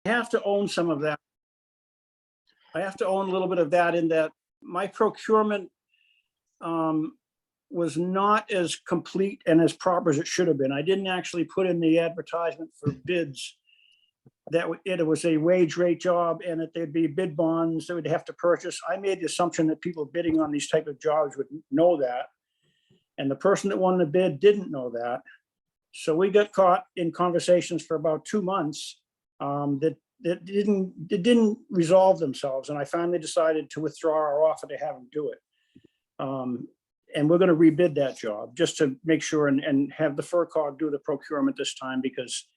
have to own some of that. I have to own a little bit of that in that my procurement was not as complete and as proper as it should have been. I didn't actually put in the advertisement for bids that it was a wage rate job and that there'd be bid bonds that would have to purchase. I made the assumption that people bidding on these type of jobs would know that. And the person that won the bid didn't know that. So we got caught in conversations for about 2 months that didn't resolve themselves. And I finally decided to withdraw our offer to have them do it. And we're going to rebid that job just to make sure and have the FERCog do the procurement this time, because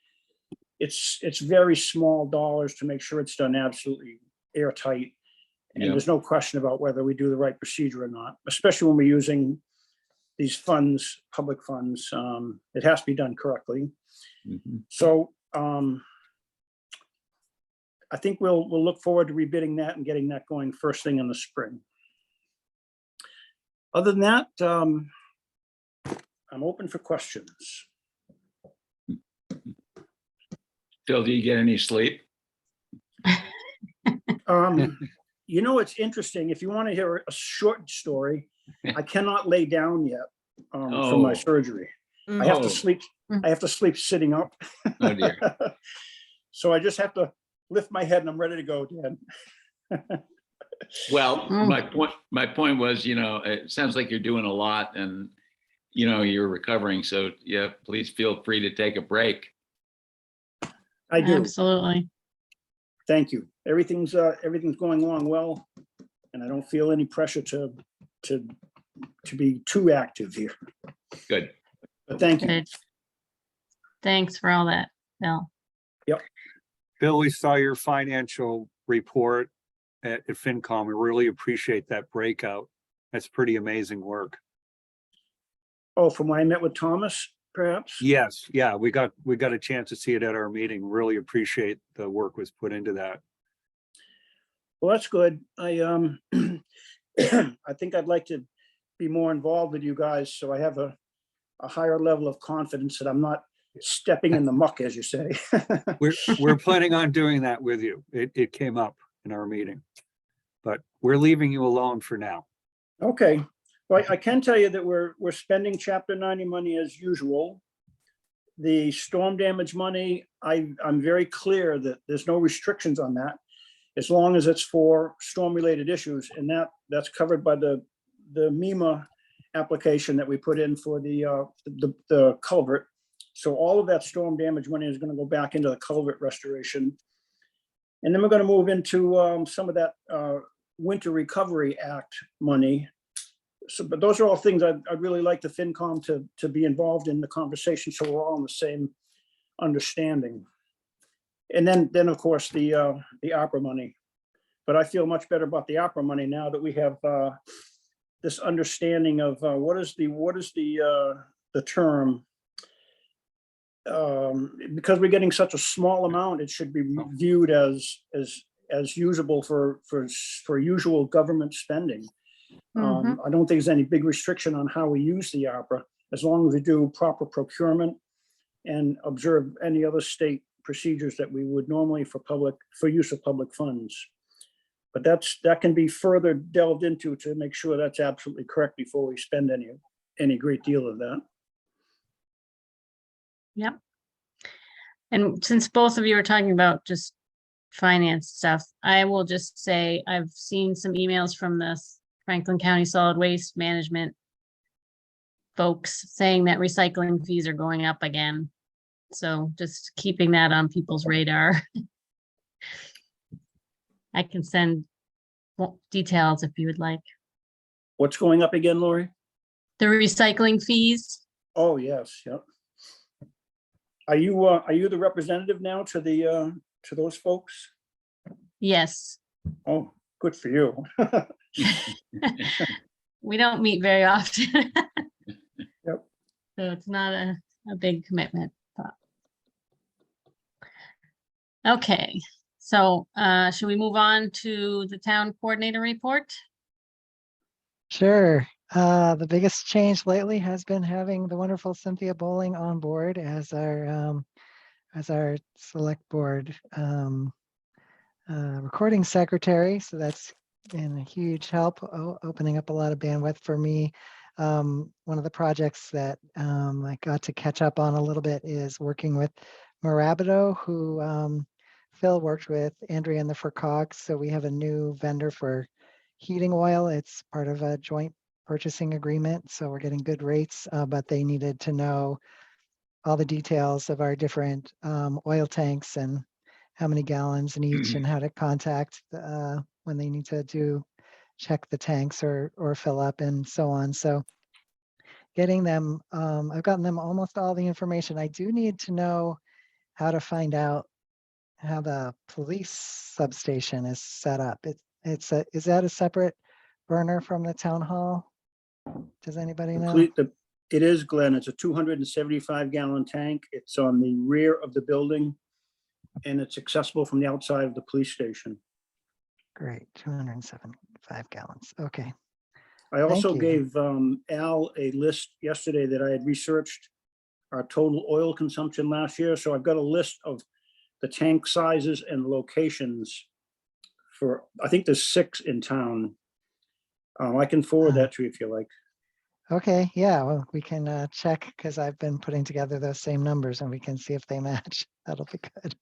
it's very small dollars to make sure it's done absolutely airtight. And there's no question about whether we do the right procedure or not, especially when we're using these funds, public funds. It has to be done correctly. So I think we'll look forward to rebidding that and getting that going first thing in the spring. Other than that, I'm open for questions. Phil, do you get any sleep? You know, it's interesting. If you want to hear a short story, I cannot lay down yet from my surgery. I have to sleep. I have to sleep sitting up. Oh dear. So I just have to lift my head and I'm ready to go, Dan. Well, my point was, you know, it sounds like you're doing a lot and, you know, you're recovering. So yeah, please feel free to take a break. I do. Absolutely. Thank you. Everything's going along well, and I don't feel any pressure to be too active here. Good. But thank you. Good. Thanks for all that, Bill. Yep. Bill, we saw your financial report at FinCom. We really appreciate that breakout. That's pretty amazing work. Oh, from when I met with Thomas, perhaps? Yes, yeah, we got a chance to see it at our meeting. Really appreciate the work was put into that. Well, that's good. I I think I'd like to be more involved with you guys, so I have a higher level of confidence that I'm not stepping in the muck, as you say. We're planning on doing that with you. It came up in our meeting, but we're leaving you alone for now. Okay. Well, I can tell you that we're spending Chapter 90 money as usual. The storm damage money, I'm very clear that there's no restrictions on that, as long as it's for storm-related issues, and that's covered by the MEMA application that we put in for the culvert. So all of that storm damage money is going to go back into the culvert restoration, and then we're going to move into some of that Winter Recovery Act money. So, but those are all things I'd really like the FinCom to be involved in the conversation, so we're all on the same understanding. And then of course the opera money. But I feel much better about the opera money now that we have this understanding of what is the term. Because we're getting such a small amount, it should be viewed as usable for usual government spending. I don't think there's any big restriction on how we use the opera, as long as we do proper procurement and observe any other state procedures that we would normally for use of public funds. But that can be further delved into to make sure that's absolutely correct before we spend any great deal of that. Yep. And since both of you are talking about just finance stuff, I will just say I've seen some emails from the Franklin County Solid Waste Management folks saying that recycling fees are going up again. So just keeping that on people's radar. I can send details if you would like. What's going up again, Lori? The recycling fees. Oh, yes. Yep. Are you the representative now to those folks? Yes. Oh, good for you. We don't meet very often. Yep. So it's not a big commitment. But. Okay, so should we move on to the town coordinator report? Sure. The biggest change lately has been having the wonderful Cynthia Bowling on board as our select board recording secretary, so that's been a huge help, opening up a lot of bandwidth for me. One of the projects that I got to catch up on a little bit is working with Marabito, who Phil worked with Andrea and the FERCog. So we have a new vendor for heating oil. It's part of a joint purchasing agreement. So we're getting good rates, but they needed to know all the details of our different oil tanks and how many gallons in each and how to contact when they need to check the tanks or fill up and so on. So getting them, I've gotten them almost all the information. I do need to know how to find out how the police substation is set up. Is that a separate burner from the town hall? Does anybody know? It is, Glenn. It's a 275 gallon tank. It's on the rear of the building and it's accessible from the outside of the police station. Great, 275 gallons. Okay. I also Thank you. gave Al a list yesterday that I had researched our total oil consumption last year. So I've got a list of the tank sizes and locations for, I think there's 6 in town. I can forward that to you if you like. Okay, yeah, well, we can check because I've been putting together those same numbers and we can see if they match. That'll be good.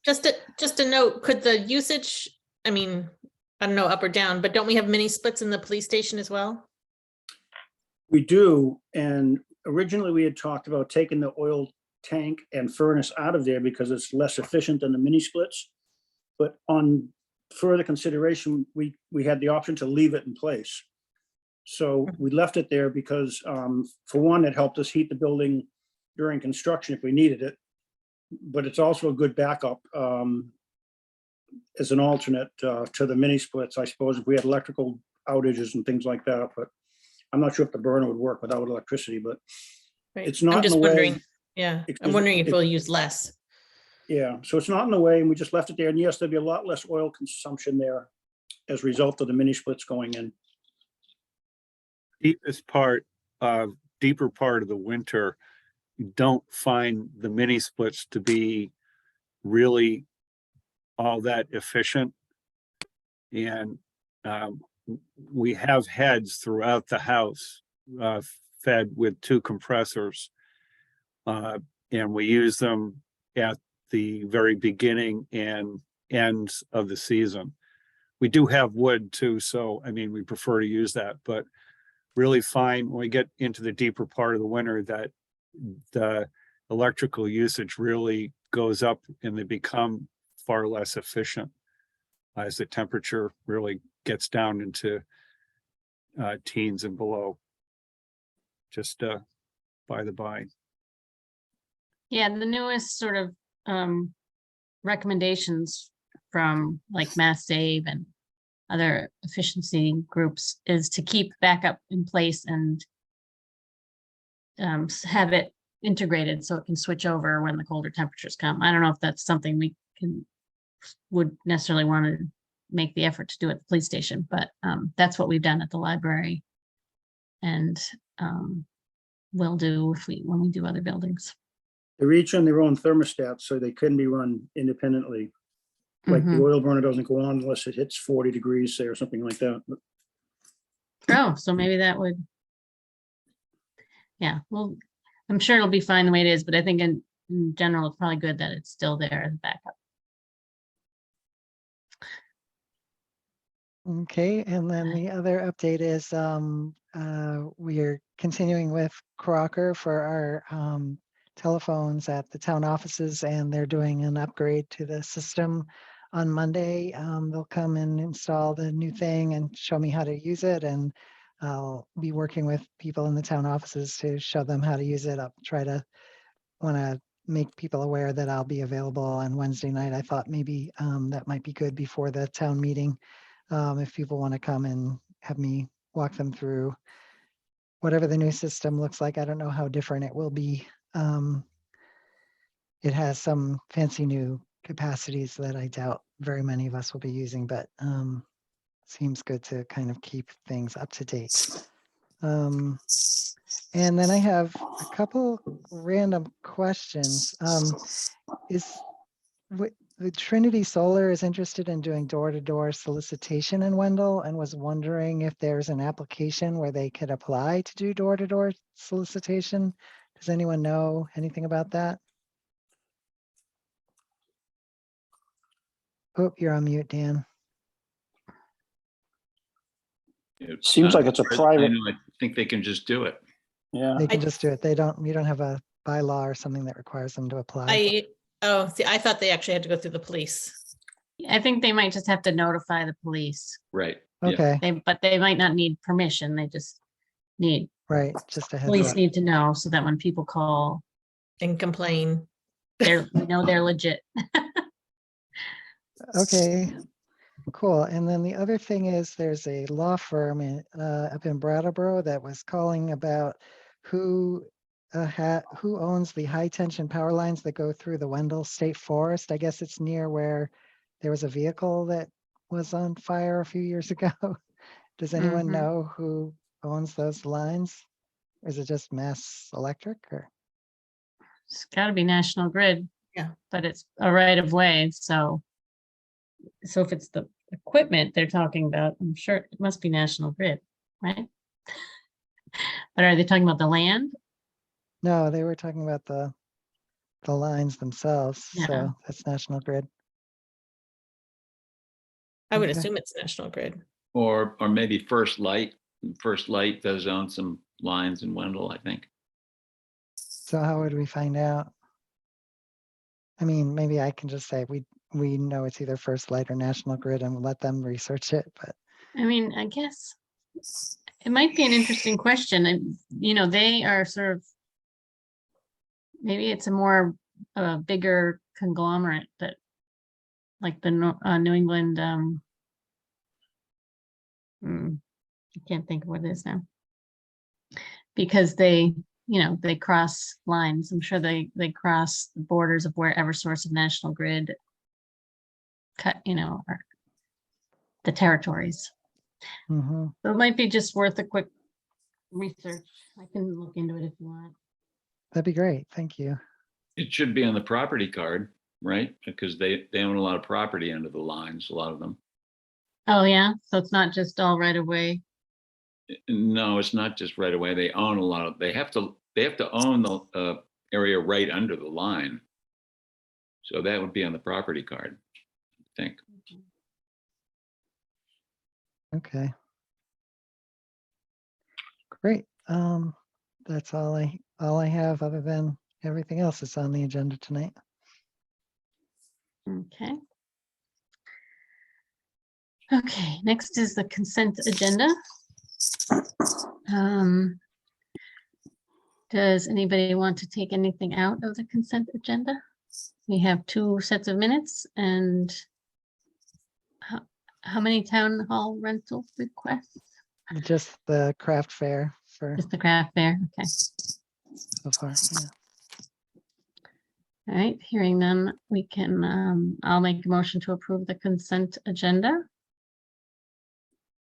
Just a note, could the usage, I mean, I don't know, up or down, but don't we have mini splits in the police station as well? We do, and originally we had talked about taking the oil tank and furnace out of there because it's less efficient than the mini splits. But on further consideration, we had the option to leave it in place. So we left it there because for one, it helped us heat the building during construction if we needed it. But it's also a good backup as an alternate to the mini splits, I suppose, if we had electrical outages and things like that. But I'm not sure if the burner would work without electricity, but Right. it's not I'm just in the way. wondering, yeah, I'm wondering if we'll use less. Yeah, so it's not in the way, and we just left it there. And yes, there'll be a lot less oil consumption there as a result of the mini splits going in. Deeper part of the winter, you don't find the mini splits to be really all that efficient. And we have heads throughout the house fed with 2 compressors. And we use them at the very beginning and ends of the season. We do have wood too, so I mean, we prefer to use that, but really find when we get into the deeper part of the winter that the electrical usage really goes up and they become far less efficient as the temperature really gets down into teens and below. Just by the by. Yeah, the newest sort of recommendations from like Mass Save and other efficiency groups is to keep backup in place and have it integrated so it can switch over when the colder temperatures come. I don't know if that's something we would necessarily want to make the effort to do at the police station, but that's what we've done at the library and will do when we do other buildings. They're each on their own thermostats, so they can be run independently. Like the oil burner doesn't go on unless it hits 40 degrees, say, or something like that. But Oh, so maybe that would, yeah, well, I'm sure it'll be fine the way it is, but I think in general, it's probably good that it's still there as backup. Okay, and then the other update is we are continuing with Crocker for our telephones at the town offices, and they're doing an upgrade to the system on Monday. They'll come and install the new thing and show me how to use it, and I'll be working with people in the town offices to show them how to use it. I'll want to make people aware that I'll be available on Wednesday night. I thought maybe that might be good before the town meeting. If people want to come and have me walk them through whatever the new system looks like. I don't know how different it will be. It has some fancy new capacities that I doubt very many of us will be using, but seems good to kind of keep things up to date. And then I have a couple random questions. the Trinity Solar is interested in doing door-to-door solicitation in Wendell and was wondering if there's an application where they could apply to do door-to-door solicitation. Does anyone know anything about that? Oh, you're on mute, Dan. Seems like it's a As far as I private- know, I think they can just do it. Yeah. They can just do it. You don't have a bylaw or something that requires them to apply. See, I thought they actually had to go through the police. I think they might just have to notify the police. Right. Yeah. Okay, But they might not need permission. They just need, right, just a heads police up. need to know so that when people call, And complain. we know they're legit. Okay, cool. And then the other thing is there's a law firm up in Brattleboro that was calling about who owns the high tension power lines that go through the Wendell State Forest. I guess it's near where there was a vehicle that was on fire a few years ago. Does anyone Mhm. know who owns those lines? Or is it just Mass Electric or? It's gotta be National Grid. Yeah. But it's a right of way, so. So if it's the equipment they're talking about, I'm sure it must be National Grid, right? But are they talking about the land? No, they were talking about the lines themselves. Yeah. So that's National Grid. I would Okay. assume it's National Grid. Or maybe First Light. First Light does own some lines in Wendell, I think. So how would we find out? I mean, maybe I can just say we know it's either First Light or National Grid and let them research it, but I mean, I guess it might be an interesting question. And, they are sort of, maybe it's a more bigger conglomerate that, like the New England, I can't think of what it is now. Because they cross lines. I'm sure they cross the borders of wherever source of National Grid cut, or the territories. mhm. So it might be just worth a quick research. I can look into it if you want. That'd be great. Thank you. It should be on the property card, right? Because they own a lot of property under the lines, a lot of them. Oh, yeah. So it's not just all right away. No, it's not just right away. They own a lot of, they have to own the area right under the line. So that would be on the property card, I think. Okay. Great. That's all I have other than everything else that's on the agenda tonight. Okay. Okay, next is the consent agenda. Does anybody want to take anything out of the consent agenda? We have 2 sets of minutes and how many town hall rental requests? Just the craft fair for Just the craft fair, okay. so far. Yeah. All right, hearing none, we can, I'll make a motion to approve the consent agenda.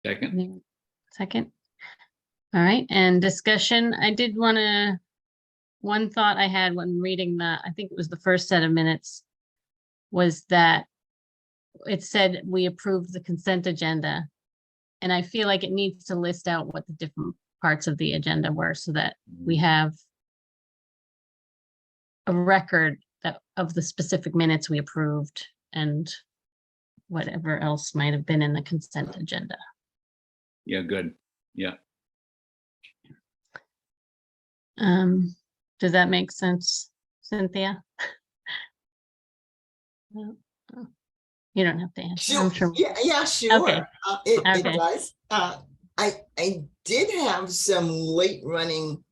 Second, Second. All right, and discussion, one thought I had when reading I think it was the first set of minutes, was that it said we approved the consent agenda. And I feel like it needs to list out what the different parts of the agenda were so that we have a record of the specific minutes we approved and whatever else might have been in the consent agenda. yeah, good. Yeah, Does that make sense, Cynthia? No. Oh, you don't have to answer. I'm sure. Yeah, sure. Okay. It Okay. does. I did have some late running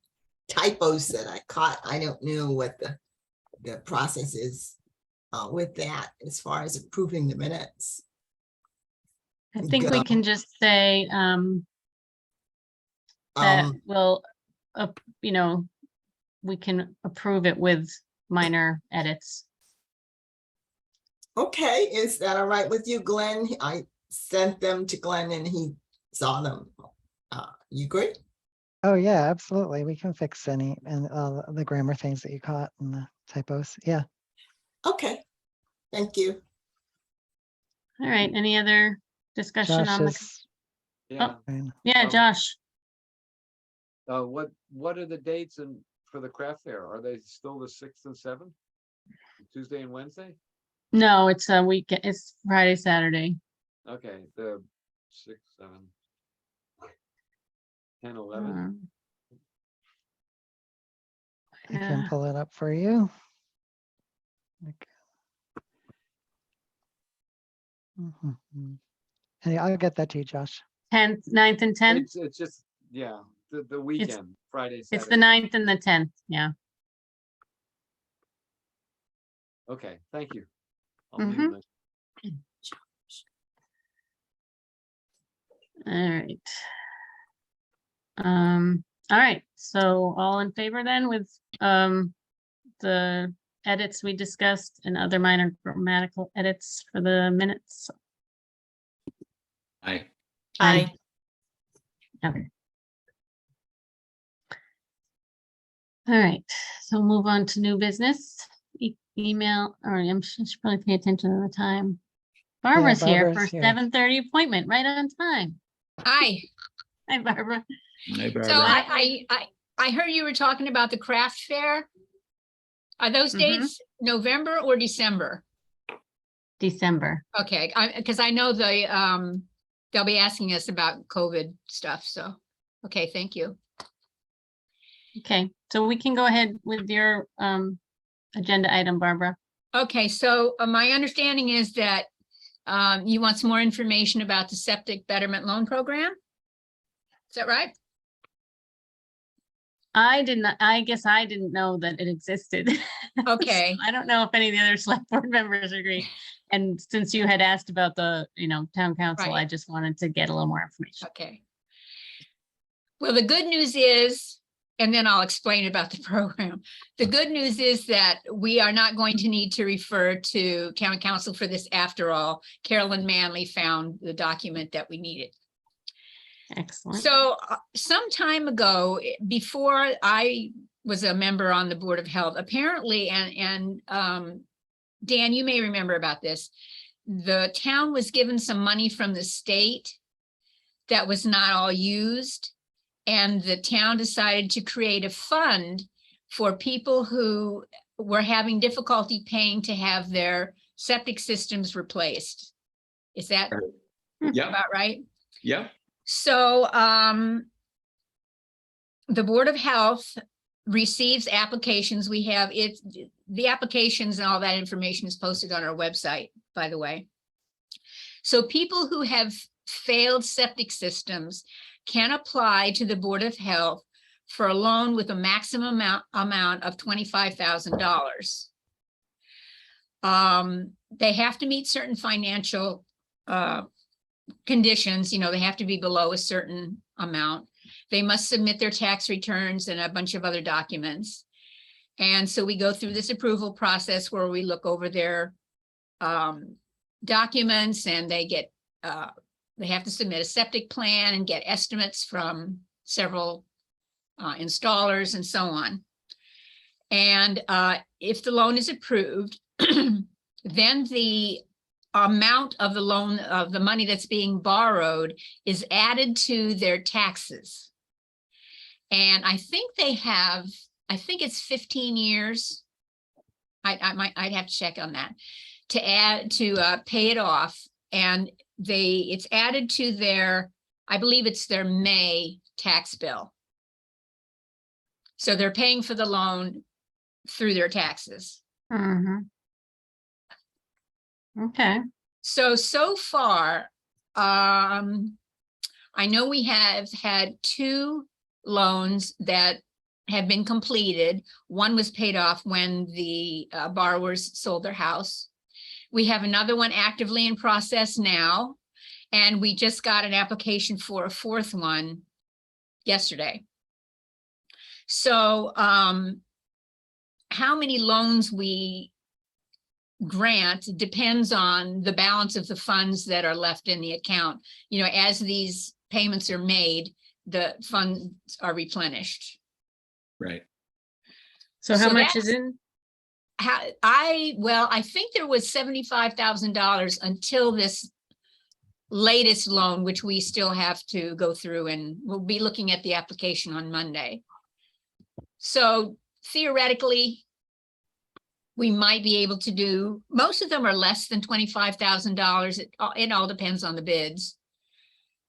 typos that I caught. I don't know what the process is with that as far as approving the minutes. I think we Go. can just say that we can approve it with minor edits. Okay, is that all right with you, Glenn? I sent them to Glenn and he saw them. You agree? Oh yeah, absolutely. We can fix any and the grammar things that you caught and the typos. Yeah. Okay, Thank you. All right, any other discussion Josh on the, is. Yeah, yeah, um, Josh? what are the dates and for the craft fair? Are they still the 6th and 7th? Tuesday and Wednesday? No, it's a weekend, it's Friday, Saturday. Okay, the 6, 7, 10, 11. Um, I can yeah. pull it up for you. Okay. Mhm. Hey, I'll get that to you, Josh. 10th, 9th and 10th? It's just, yeah, the weekend, Friday, It's the Saturday. 9th and the 10th, yeah. Okay, thank you. I'll Mhm. mute my- All right. All right, so all in favor then with the edits we discussed and other minor grammatical edits for the minutes? Aye. Aye. Okay. All right, so move on to new business. Email, or I should probably pay attention to the time. Barbara's here for Barbara's here. 7:30 appointment, right on time. Hi, Hi, Barbara. Hi, so Barbara. I heard you were talking about the craft fair. Are those Mhm. dates November or December? December. Okay, because I know they'll be asking us about COVID stuff, so, okay, thank you. Okay, so we can go ahead with your agenda item, Barbara. Okay, so my understanding is that you want some more information about the septic betterment loan program? Is that right? I guess I didn't know that it existed. Okay. I don't know if any of the other select board members agree. And since you had asked about the, town council, I Right. just wanted to get a little more information. Okay. Well, the good news is, and then I'll explain about the program. The good news is that we are not going to need to refer to town council for this after all. Carolyn Manley found the document that we needed. Excellent. So some time ago, before I was a member on the Board of Health, apparently, and Dan, you may remember about this, the town was given some money from the state that was not all used. And the town decided to create a fund for people who were having difficulty paying to have their septic systems replaced. Is that Yep, about right? yep. So the Board of Health receives applications. We have the applications and all that information is posted on our website, by the way. So people who have failed septic systems can apply to the Board of Health for a loan with a maximum amount of $25,000. They have to meet certain financial conditions, they have to be below a certain amount. They must submit their tax returns and a bunch of other documents. And so we go through this approval process where we look over their documents, and they get they have to submit a septic plan and get estimates from several installers and so on. And if the loan is approved, then the amount of the loan, of the money that's being borrowed, is added to their taxes. And I think it's 15 years. I'd have to check on that, to pay it off. And it's added to their, I believe it's their May tax bill. So they're paying for the loan through their taxes. Mhm. Okay. So far, I know we have had 2 loans that have been completed. One was paid off when the borrowers sold their house. We have another one actively in process now, and we just got an application for a 4th one yesterday. So how many loans we grant depends on the balance of the funds that are left in the account. As these payments are made, the funds are replenished. Right. So how So much is in? I think there was $75,000 until this latest loan, which we still have to go through, and we'll be looking at the application on Monday. So theoretically, we might be able to do, most of them are less than $25,000. It all depends on the bids.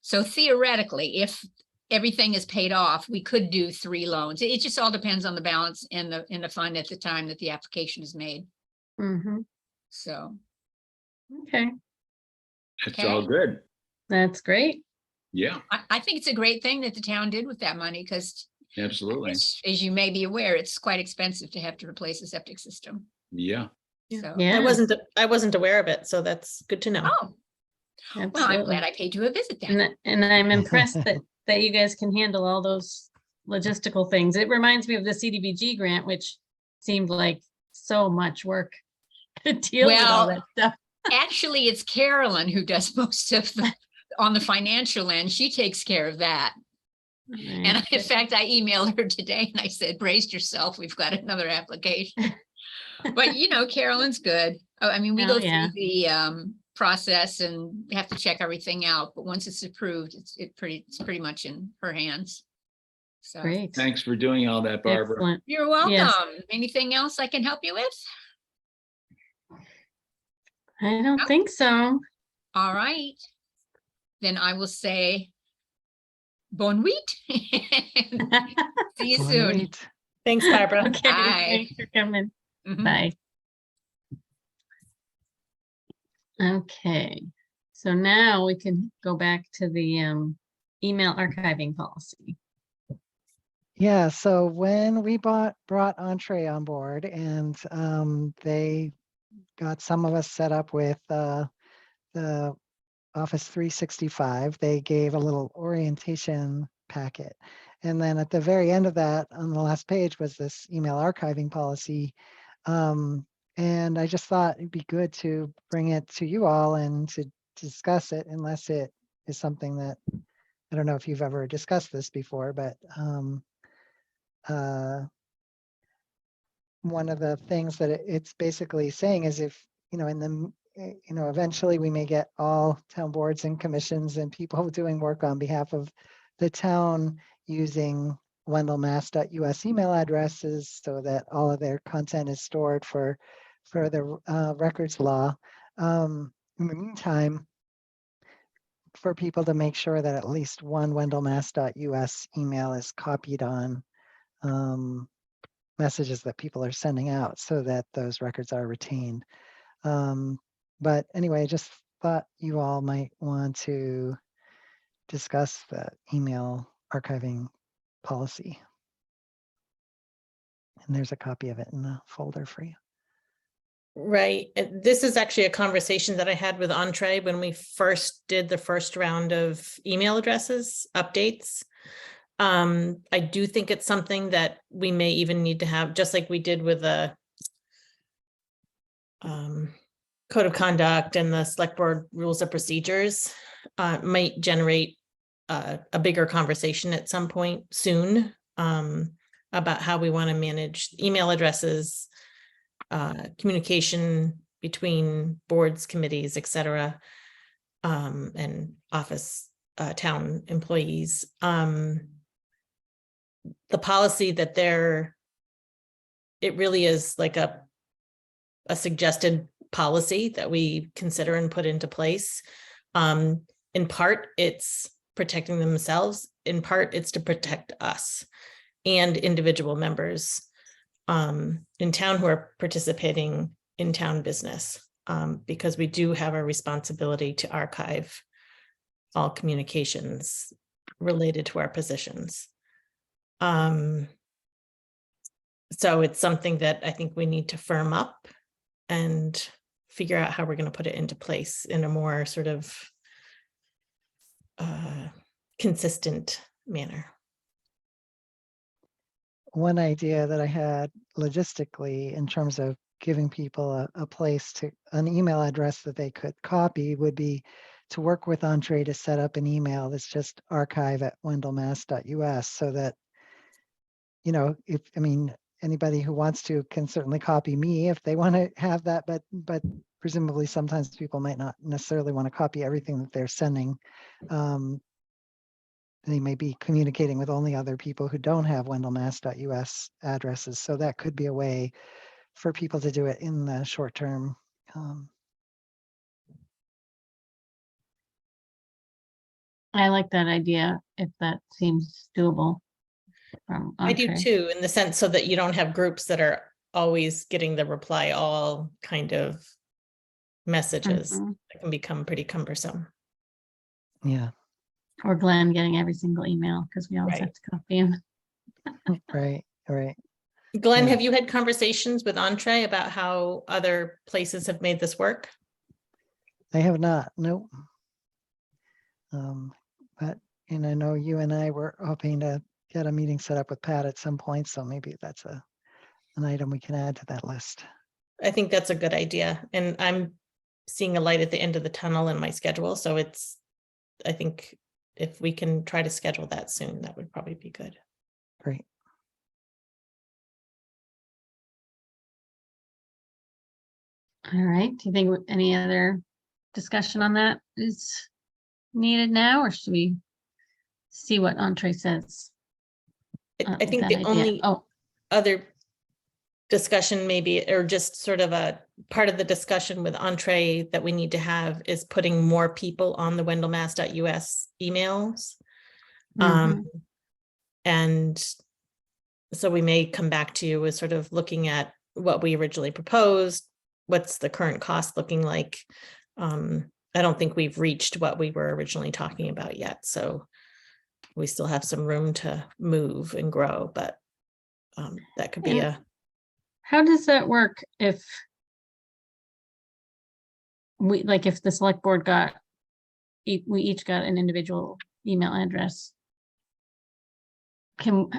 So theoretically, if everything is paid off, we could do 3 loans. It just all depends on the balance in the fund at the time that the application is made. Mhm. So, Okay, It's Okay. all good. that's great. Yeah, I think it's a great thing that the town did with that money, because absolutely. as you may be aware, it's quite expensive to have to replace a septic system. Yeah. So, Yeah. I wasn't aware of it, so that's good to know. oh, well, I'm Absolutely. glad I paid you a visit And, then. and I'm impressed that you guys can handle all those logistical things. It reminds me of the CDBG grant, which seemed like so much work to deal with all Well, that stuff. Actually, it's Carolyn who does most of on the financial end. She takes care of that. And in fact, I emailed her today and I said, brace yourself, we've got another application. But Carolyn's good. I mean, we Oh, go through yeah. the process and have to check everything out, but once it's approved, it's pretty much in her hands. So Great. Thanks for doing all that, Barbara. Excellent. you're welcome. Yes. Anything else I can help you with? I don't think so. All right. Then I will say bon nuit. See you Bon soon. nuit. Thanks, Barbara. Okay, Bye. thanks for coming. Mhm. Bye. Okay, so now we can go back to the email archiving policy. Yeah, so when we brought Entree on board and they got some of us set up with the Office 365, they gave a little orientation packet. And then at the very end of that, on the last page, was this email archiving policy. And I just thought it'd be good to bring it to you all and to discuss it, unless it is something that, I don't know if you've ever discussed this before, but one of the things that it's basically saying is if, eventually we may get all town boards and commissions and people doing work on behalf of the town using wendellmass.us email addresses so that all of their content is stored for the records law. In the meantime, for people to make sure that at least one wendellmass.us email is copied on messages that people are sending out so that those records are retained. But anyway, I just thought you all might want to discuss the email archiving policy. And there's a copy of it in the folder for you. Right. This is actually a conversation that I had with Entree when we first did the first round of email addresses updates. I do think it's something that we may even need to have, just like we did with the code of conduct and the select board rules of procedures, might generate a bigger conversation at some point soon about how we want to manage email addresses, communication between boards, committees, et cetera, and office town employees. The policy that it really is like a suggested policy that we consider and put into place. In part, it's protecting themselves. In part, it's to protect us and individual members in town who are participating in town business, because we do have a responsibility to archive all communications related to our positions. So it's something that I think we need to firm up and figure out how we're going to put it into place in a more sort of consistent manner. One idea that I had logistically in terms of giving people a place to an email address that they could copy would be to work with Entree to set up an email that's just archive@wendellmass.us so that, anybody who wants to can certainly copy me if they want to have that, but presumably sometimes people might not necessarily want to copy everything that they're sending. They may be communicating with only other people who don't have wendellmass.us addresses. So that could be a way for people to do it in the short term. I like that idea, if that seems doable. I do Entree. too, in the sense so that you don't have groups that are always getting the reply all kind of messages. Mhm. That can become pretty cumbersome. Yeah, Or Glenn getting every single email, because we always have Right. to copy him. right. Glenn, Yeah. have you had conversations with Entree about how other places have made this work? I have not, nope. But, and I know you and I were hoping to get a meeting set up with Pat at some point, so maybe that's an item we can add to that list. I think that's a good idea. And I'm seeing a light at the end of the tunnel in my schedule. So I think if we can try to schedule that soon, that would probably be good. Great. All right, do you think any other discussion on that is needed now, or should we see what Entree says? I with think that the idea? only Oh, other discussion maybe, or just sort of a part of the discussion with Entree that we need to have is putting more people on the wendellmass.us emails. mhm. And so we may come back to you with sort of looking at what we originally proposed, what's the current cost looking like. I don't think we've reached what we were originally talking about yet, so we still have some room to move and grow, but that could be And how does that work if if the select board we each got an individual email address? Do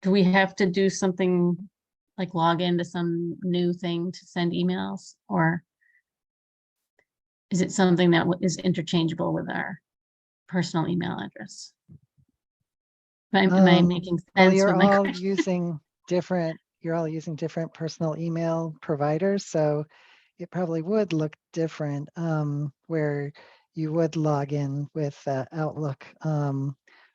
we have to do something like log into some new thing to send emails, or is it something that is interchangeable with our personal email address? Am I making Well, sense you're with my all question? using different personal email providers, so it probably would look different, where you would log in with Outlook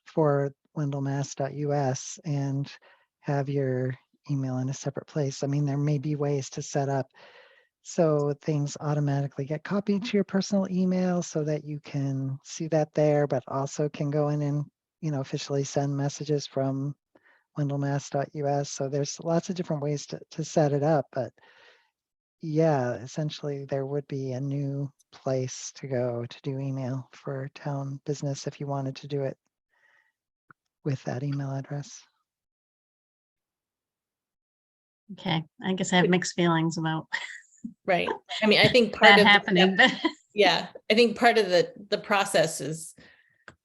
for wendellmass.us and have your email in a separate place. I mean, there may be ways to set up so things automatically get copied to your personal email so that you can see that there, but also can go in and, officially send messages from wendellmass.us. So there's lots of different ways to set it up, but yeah, essentially there would be a new place to go to do email for town business if you wanted to do it with that email address. Okay, I guess I have mixed feelings about right. I mean, I think part that of happening, but yeah, I think part of the process is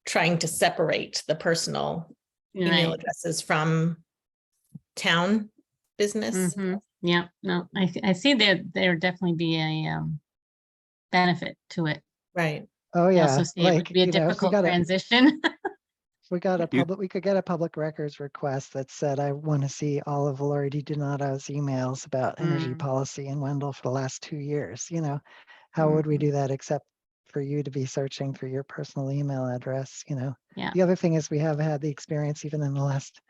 trying to separate the personal email right. addresses from town business. Mhm. Yeah, no, I see there definitely be a benefit to it. Right. Oh I yeah, also see it would be a if we difficult got transition. we You- could get a public records request that said, I want to see all of Lori DiDonato's emails about energy Mm. policy in Wendell for the last 2 years. How would we Mhm. do that except for you to be searching for your personal email address? Yeah. The other thing is we have had the experience even in the last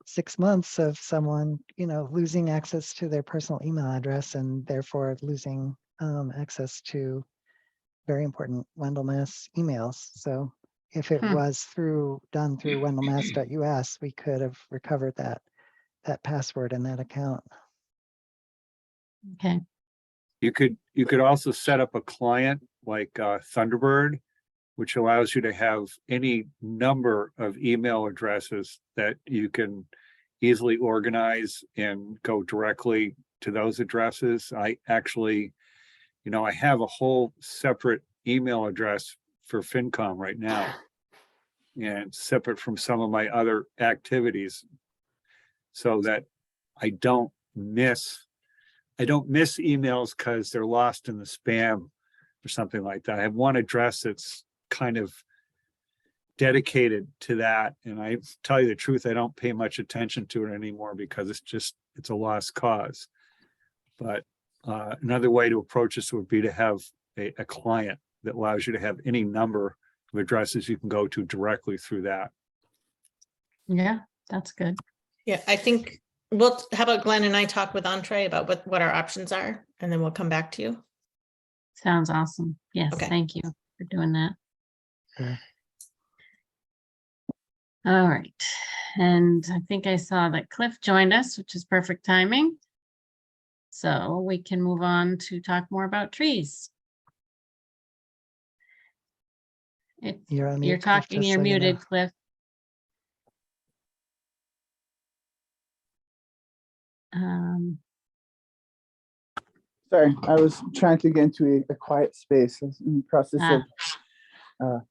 6 months of someone, losing access to their personal email address and therefore losing access to very important Wendell Mass emails. So if it Hmm. was done through wendellmass.us, we could have recovered that password and that account. Okay. You could also set up a client like Thunderbird, which allows you to have any number of email addresses that you can easily organize and go directly to those addresses. I actually, I have a whole separate email address for FinCom right now, and separate from some of my other activities, so that I don't miss emails because they're lost in the spam or something like that. I have one address that's kind of dedicated to that. And I tell you the truth, I don't pay much attention to it anymore because it's just it's a lost cause. But another way to approach this would be to have a client that allows you to have any number of addresses you can go to directly through that. Yeah, that's good. Yeah, I think, how about Glenn and I talk with Entree about what our options are, and then we'll come back to you. Sounds awesome. Yes, Okay. thank you for doing that. Sure. All right. And I think I saw that Cliff joined us, which is perfect timing. So we can move on to talk more about trees. You're on You're mute, Cliff, talking, just you're so you know. muted, Cliff. Sorry, I was trying to get into a quiet space. I was in the process of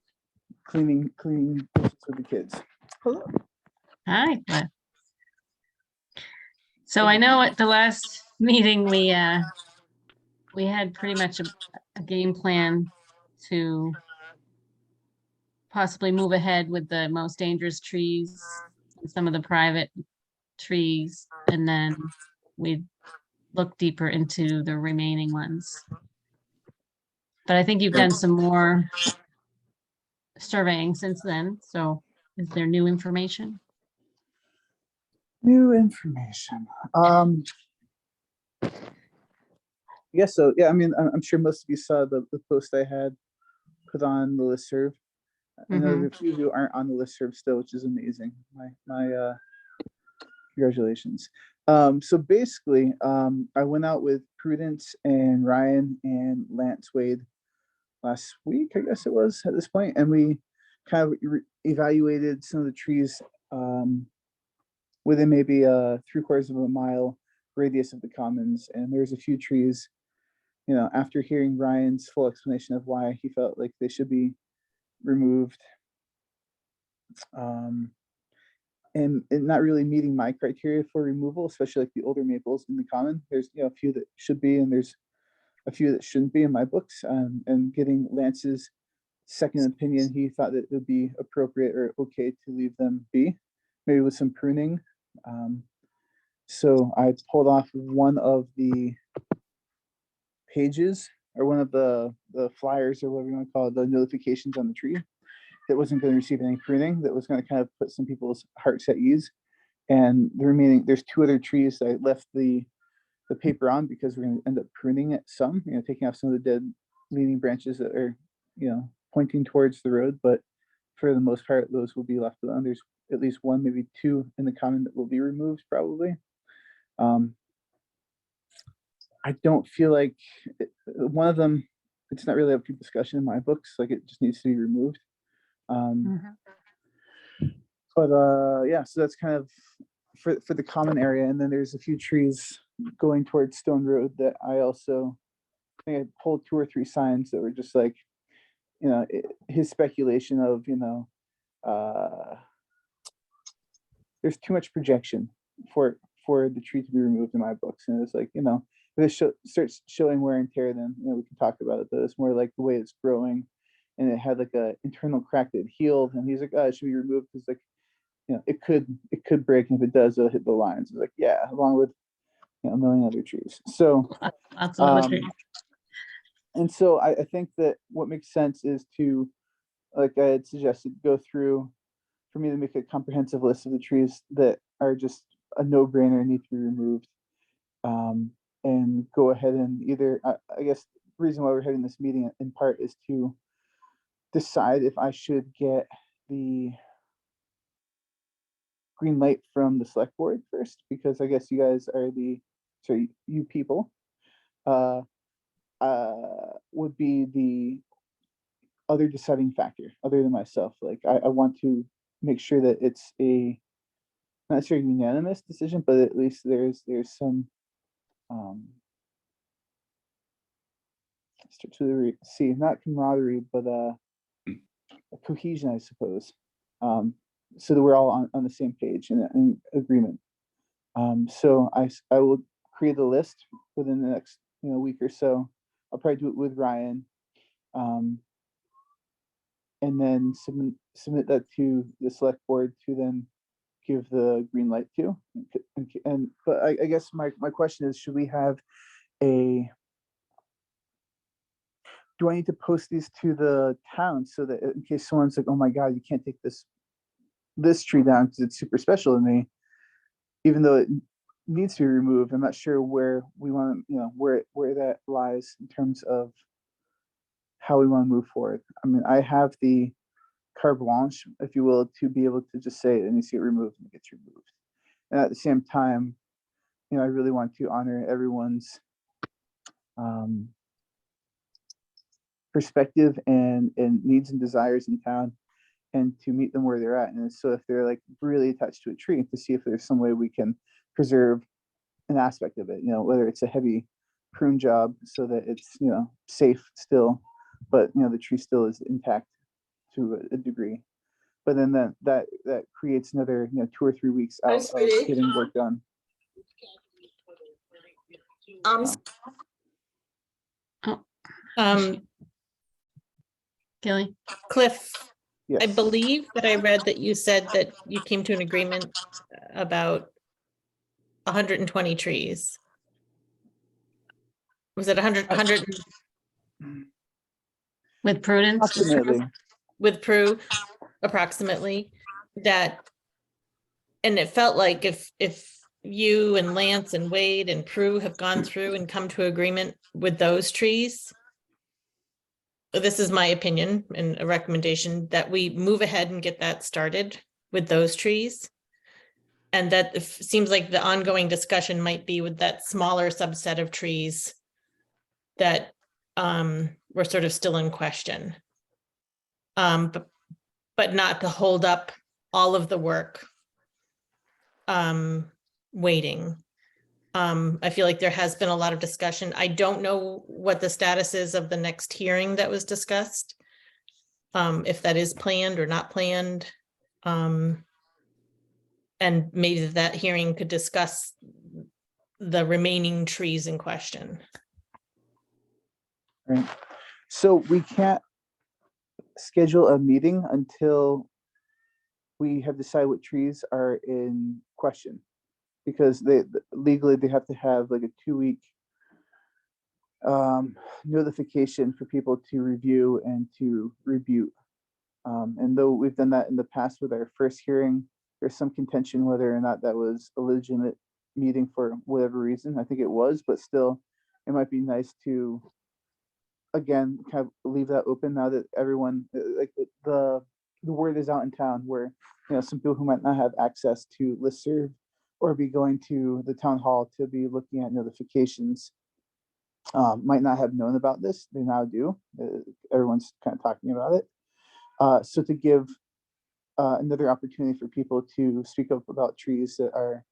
cleaning dishes with the kids. Hello. Hi, Cliff. So I know at the last meeting, we had pretty much a game plan to possibly move ahead with the most dangerous trees and some of the private trees, and then we'd look deeper into the remaining ones. But I think you've done some more surveying since then, so is there new information? New information. Yes, so yeah, I mean, I'm sure most of you saw the post I had put on the listserv. I know there's a few who aren't on the listserv still, which is amazing. My congratulations. So basically, I went out with Prudence and Ryan and Lance Wade last week, I guess it was at this point, and we kind of evaluated some of the trees within maybe 3/4 of a mile radius of the commons. And there's a few trees, you know, after hearing Ryan's full explanation of why he felt like they should be removed, and not really meeting my criteria for removal, especially like the older maples in the common. There's, you know, a few that should be, and there's a few that shouldn't be in my books. And getting Lance's second opinion, he thought that it would be appropriate or okay to leave them be, maybe with some pruning. So I pulled off one of the pages, or one of the flyers, or whatever you want to call it, the notifications on the tree, that wasn't going to receive any pruning, that was going to kind of put some people's hearts at ease. And the remaining, there's 2 other trees that I left the paper on because we're going to end up pruning it some, you know, taking off some of the dead leaning branches that are, you know, pointing towards the road. But for the most part, those will be left alone. There's at least 1, maybe 2 in the common that will be removed probably. I don't feel like one of them, it's not really up for discussion in my books, like it just needs to be removed. But yeah, so that's kind of for the common area. And then there's a few trees going towards Stone Road that I also, I think I pulled 2 or 3 signs that were just like, you know, his speculation of, you know, there's too much projection for the tree to be removed in my books. And it's like, you know, if it starts showing wear and tear, then, you know, we can talk about it. But it's more like the way it's growing, and it had like a internal crack that healed, and he's like, oh, it should be removed because, like, you know, it could break, and if it does, it'll hit the lines. It's like, yeah, along with, you know, a million other trees. So Lots of other trees. and so I think that what makes sense is to, like I had suggested, go through, for me to make a comprehensive list of the trees that are just a no-brainer, need to be removed, and go ahead and either, I guess the reason why we're having this meeting in part is to decide if I should get the green light from the select board first, because I guess you guys are you people would be the other deciding factor other than myself. Like I want to make sure that it's a not necessarily unanimous decision, but at least there's some not camaraderie, but a cohesion, I suppose, so that we're all on the same page and in agreement. So I will create a list within the next, you know, week or so. I'll probably do it with Ryan, and then submit that to the select board to then give the green light to. But I guess my question is, should we have do I need to post these to the town so that in case someone's like, oh my God, you can't take this tree down because it's super special to me, even though it needs to be removed. I'm not sure where we want to, where that lies in terms of how we want to move forward. I mean, I have the carte blanche, if you will, to be able to just say it needs to get removed and it gets removed. And at the same time, I really want to honor everyone's perspective and needs and desires in town, and to meet them where they're at. And so if they're like really attached to a tree, to see if there's some way we can preserve an aspect of it, whether it's a heavy prune job so that it's, safe still, but, the tree still is intact to a degree. But then that creates another, 2 or 3 weeks out of sweetie. getting work done. Gilly? Cliff, I Yes. believe that I read that you said that you came to an agreement about 120 trees. Was it 100 With prudence? Approximately. with Prue approximately, that, and it felt like if you and Lance and Wade and Prue have gone through and come to agreement with those trees, this is my opinion and a recommendation, that we move ahead and get that started with those trees. And that seems like the ongoing discussion might be with that smaller subset of trees that were sort of still in question. But not to hold up all of the work waiting. I feel like there has been a lot of discussion. I don't know what the status is of the next hearing that was discussed. If that is planned or not planned. And maybe that hearing could discuss the remaining trees in question. Right. So we can't schedule a meeting until we have decided what trees are in question, because they legally they have to have like a 2-week notification for people to review and to rebuke. And though we've done that in the past with our first hearing, there's some contention whether or not that was a legitimate meeting for whatever reason. I think it was, but still, it might be nice to, again, kind of leave that open now that everyone, like the word is out in town where, some people who might not have access to listserv or be going to the town hall to be looking at notifications might not have known about this. They now do. Everyone's kind of talking about it. So to give another opportunity for people to speak up about trees that are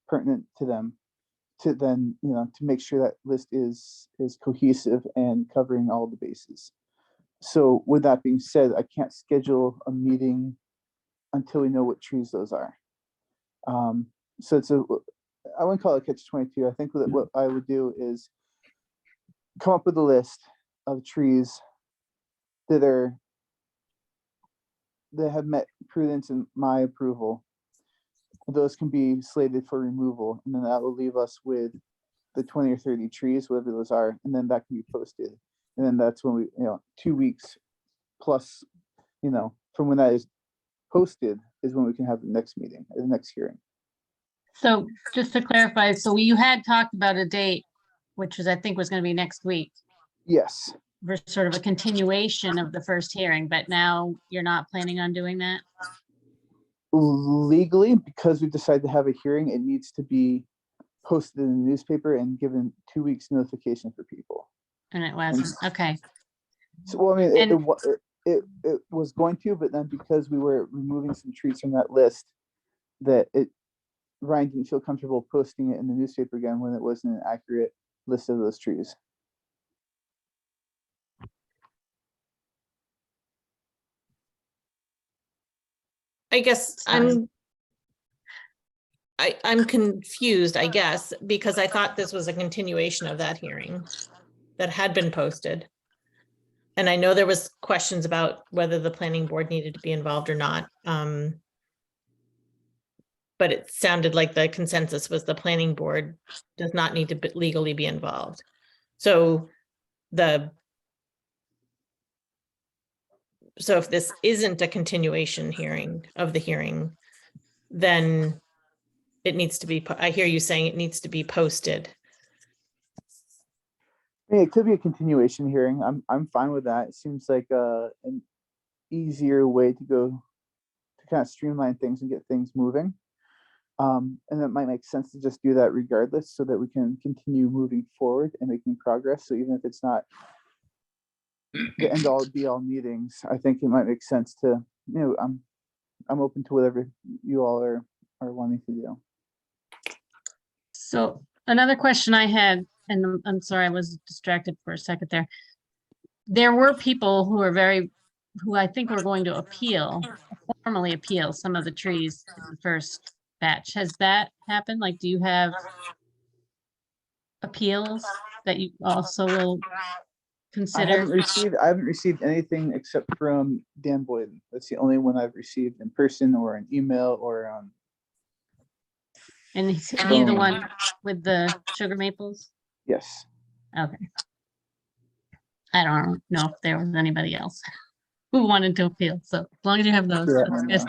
pertinent to them, to then, to make sure that list is cohesive and covering all the bases. So with that being said, I can't schedule a meeting until we know what trees those are. So it's I wouldn't call it catch-22. I think that what I would do is come up with a list of trees that have met prudence and my approval. Those can be slated for removal, and then that will leave us with the 20 or 30 trees, whatever those are, and then that can be posted. And then that's when we, 2 weeks plus, from when that is posted is when we can have the next meeting, the next hearing. So just to clarify, so you had talked about a date, which was, I think was going to be next week, Yes. for sort of a continuation of the first hearing, but now you're not planning on doing that? Legally, because we've decided to have a hearing, it needs to be posted in the newspaper and given 2 weeks notification for people. And it wasn't, okay. So, well, I mean, And- it was going to, but then because we were removing some trees from that list, Ryan didn't feel comfortable posting it in the newspaper again when it wasn't an accurate list of those trees. I guess I'm confused, I guess, because I thought this was a continuation of that hearing that had been posted. And I know there was questions about whether the planning board needed to be involved or not. But it sounded like the consensus was the planning board does not need to legally be involved. So so if this isn't a continuation hearing of the hearing, then it needs to be, I hear you saying it needs to be posted. Yeah, it could be a continuation hearing. I'm fine with that. It seems like an easier way to go to kind of streamline things and get things moving. And it might make sense to just do that regardless, so that we can continue moving forward and making progress. So even if it's not the end all be all meetings, I think it might make sense to, I'm open to whatever you all are wanting to do. So another question I had, and I'm sorry, I was distracted for a second there. There were people who I think were going to formally appeal some of the trees in the first batch. Has that happened? Like, do you have appeals that you also will I consider? haven't received anything except from Dan Boyden. That's the only one I've received in person or an email or And is he the one with the sugar maples? yes. Okay. I don't know if there was anybody else who wanted to appeal. So as long as you have those, Yeah, that's I good.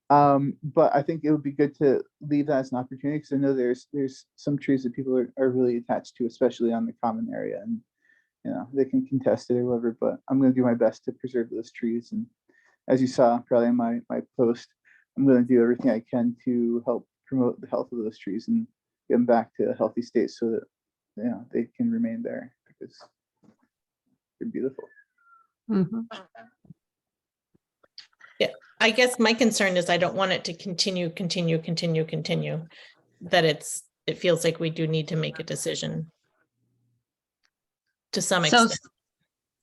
know. But I think it would be good to leave that as an opportunity, because I know there's some trees that people are really attached to, especially on the common area, and they can contest it or whatever. But I'm going to do my best to preserve those trees, and as you saw probably in my post, I'm going to do everything I can to help promote the health of those trees and get them back to a healthy state, so that they can remain there, because they're beautiful. Mhm. I guess my concern is I don't want it to continue, that it feels like we do need to make a decision to some So extent.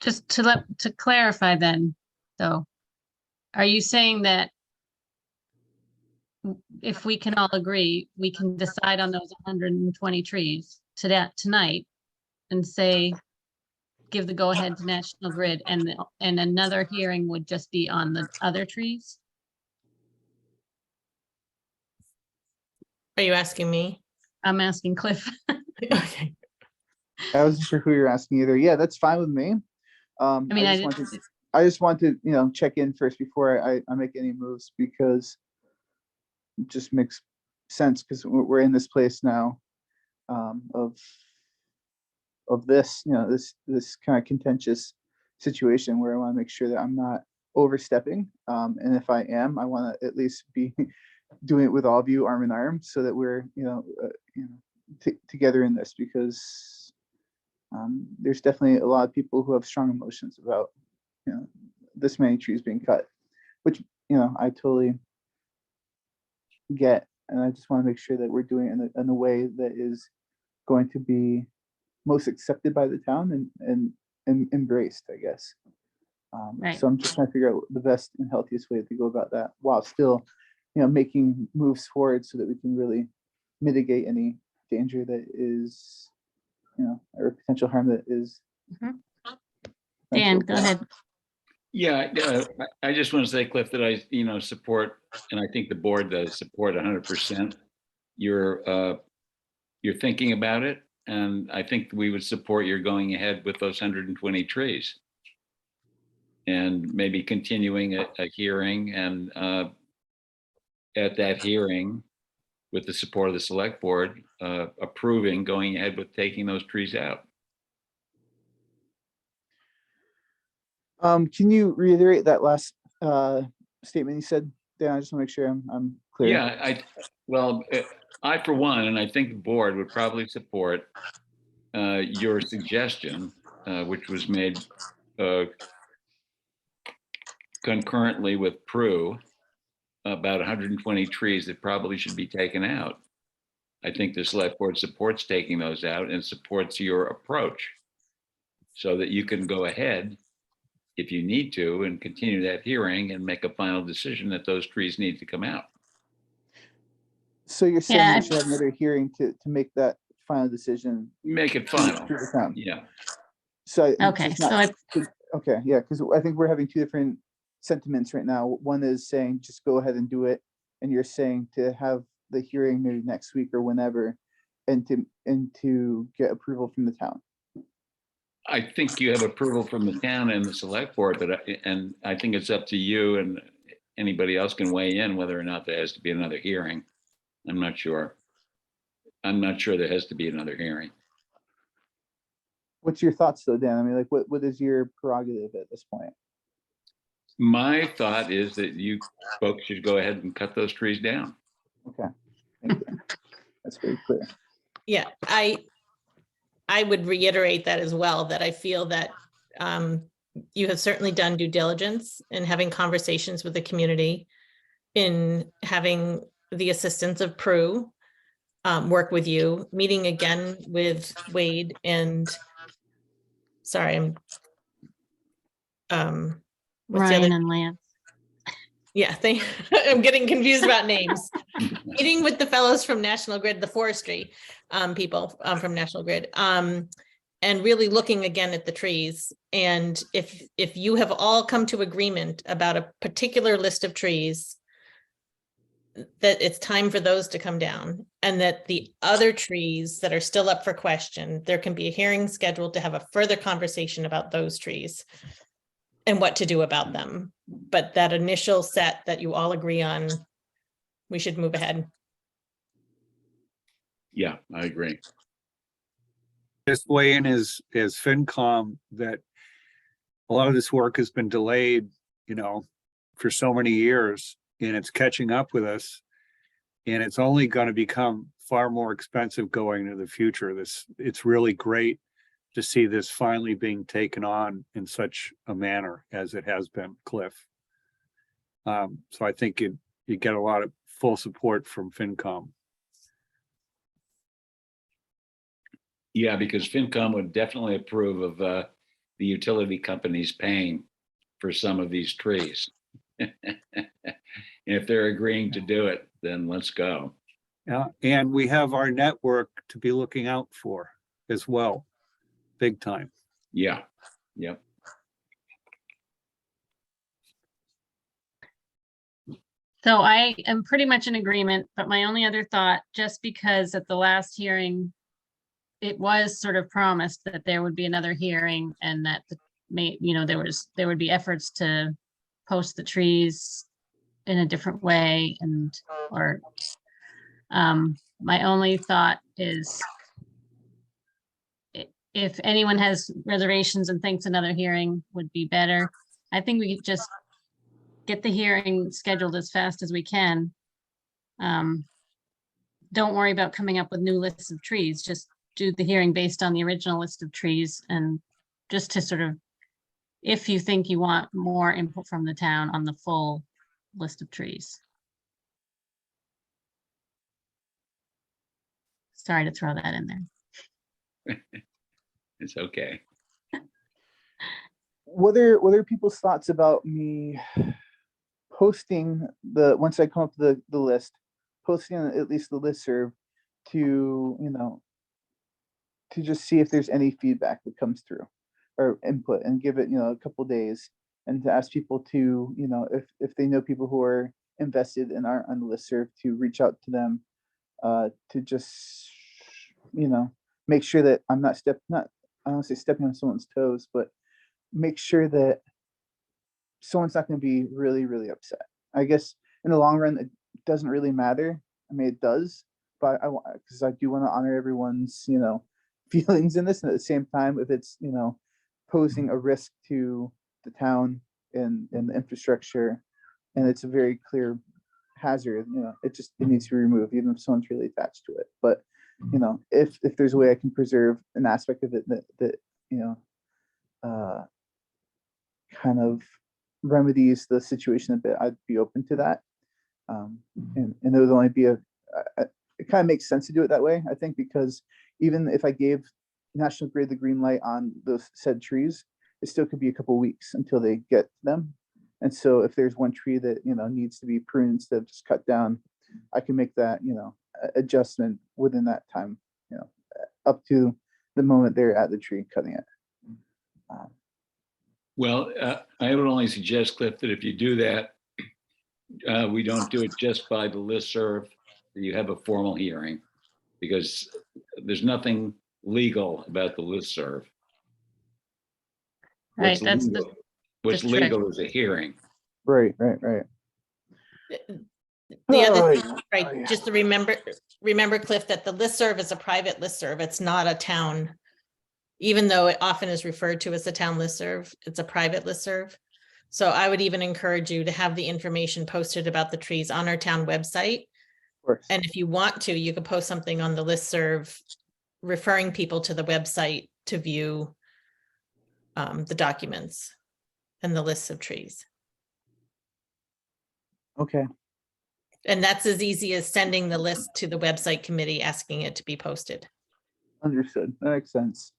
just to clarify then, though, are you saying that if we can all agree, we can decide on those 120 trees tonight and say, give the go ahead to National Grid, and another hearing would just be on the other trees? Are you asking me? I'm asking Cliff. Okay. I wasn't sure who you're asking either. Yeah, that's fine with me. I mean, I just want to check in first before I make any moves, because it just makes sense, because we're in this place now of this this kind of contentious situation, where I want to make sure that I'm not overstepping, and if I am, I want to at least be doing it with all of you arm in arm, so that we're together in this, because there's definitely a lot of people who have strong emotions about this many trees being cut, which I totally get, and I just want to make sure that we're doing it in a way that is going to be most accepted by the town and embraced, I guess. Right. So I'm just trying to figure out the best and healthiest way to go about that, while still making moves forward, so that we can really mitigate any danger that is or potential harm that is. Dan, go ahead. Yeah, I just want to say, Cliff, that I, support, and I think the board does support 100% your thinking about it. And I think we would support your going ahead with those 120 trees. And maybe continuing a hearing, and at that hearing, with the support of the select board, approving going ahead with taking those trees out. Can you reiterate that last statement you said, Dan? I just want to make sure I'm clear. Yeah, I for one, and I think the board would probably support your suggestion, which was made concurrently with Prue, about 120 trees that probably should be taken out. I think the select board supports taking those out and supports your approach, so that you can go ahead if you need to and continue that hearing and make a final decision that those trees need to come out. So you're saying Yeah. we should have another hearing to make that final decision? Make it final. To Yeah. So Okay, okay, yeah, because I think we're having two different sentiments right now. One is saying just go ahead and do it, and you're saying to have the hearing maybe next week or whenever, and to get approval from the town. I think you have approval from the town and the select board, but and I think it's up to you, and anybody else can weigh in whether or not there has to be another hearing. I'm not sure. I'm not sure there has to be another hearing. What's your thoughts though, Dan? I mean, like, what is your prerogative at this point? My thought is that you folks should go ahead and cut those trees down. Okay, thank you. That's very clear. Yeah, I would reiterate that as well, that I feel that you have certainly done due diligence in having conversations with the community, in having the assistance of Prue work with you, meeting again with Wade and, sorry, what's the Ryan other? and Lance. Yeah, I'm getting confused about names. Meeting with the fellows from National Grid, the forestry people from National Grid, and really looking again at the trees. And if you have all come to agreement about a particular list of trees, that it's time for those to come down, and that the other trees that are still up for question, there can be a hearing scheduled to have a further conversation about those trees and what to do about them. But that initial set that you all agree on, we should move ahead. Yeah, I agree. Just weigh in as FinCom that a lot of this work has been delayed, for so many years, and it's catching up with us. And it's only going to become far more expensive going into the future. It's really great to see this finally being taken on in such a manner as it has been, Cliff. So I think you get a lot of full support from FinCom. Yeah, because FinCom would definitely approve of the utility companies paying for some of these trees. If they're agreeing to do it, then let's go. Yeah, and we have our network to be looking out for as well, big time. Yeah, yep. So I am pretty much in agreement, but my only other thought, just because at the last hearing, it was sort of promised that there would be another hearing, and that there would be efforts to post the trees in a different way, my only thought is if anyone has reservations and thinks another hearing would be better, I think we could just get the hearing scheduled as fast as we can. Don't worry about coming up with new lists of trees, just do the hearing based on the original list of trees, and just to sort of, if you think you want more input from the town on the full list of trees. Sorry to throw that in there. It's okay. What are people's thoughts about me posting once I come up with the list, posting on at least the listserv to, to just see if there's any feedback that comes through or input, and give it, a couple days, and to ask people to, if they know people who are invested and aren't on the listserv, to reach out to them, to just, make sure that I'm not I don't want to say stepping on someone's toes, but make sure that someone's not going to be really, really upset. I guess in the long run, it doesn't really matter. I mean, it does, but because I do want to honor everyone's, feelings in this. And at the same time, if it's, posing a risk to the town and the infrastructure, and it's a very clear hazard, it needs to be removed, even if someone's really attached to it. But, if there's a way I can preserve an aspect of it that kind of remedies the situation a bit, I'd be open to that. And it would only be it kind of makes sense to do it that way, I think, because even if I gave National Grid the green light on those said trees, it still could be a couple of weeks until they get to them. And so if there's one tree that, needs to be pruned instead of just cut down, I can make that, adjustment within that time, up to the moment they're at the tree cutting it. Well, I would only suggest, Cliff, that if you do that, We don't do it just by the listserv. You have a formal hearing because there's nothing legal about the listserv. Right, What's that's legal- What's the trick. legal is a hearing. Right. The other Oh, thing, yeah. right, Oh, yeah. just to remember, Cliff, that the listserv is a private listserv. It's not a town. Even though it often is referred to as a town listserv, it's a private listserv. So I would even encourage you to have the information posted about the trees on our town website. Of course. And if you want to, you could post something on the listserv referring people to the website to view the documents and the lists of trees. Okay. And that's as easy as sending the list to the website committee, asking it to be posted. Understood. That makes sense.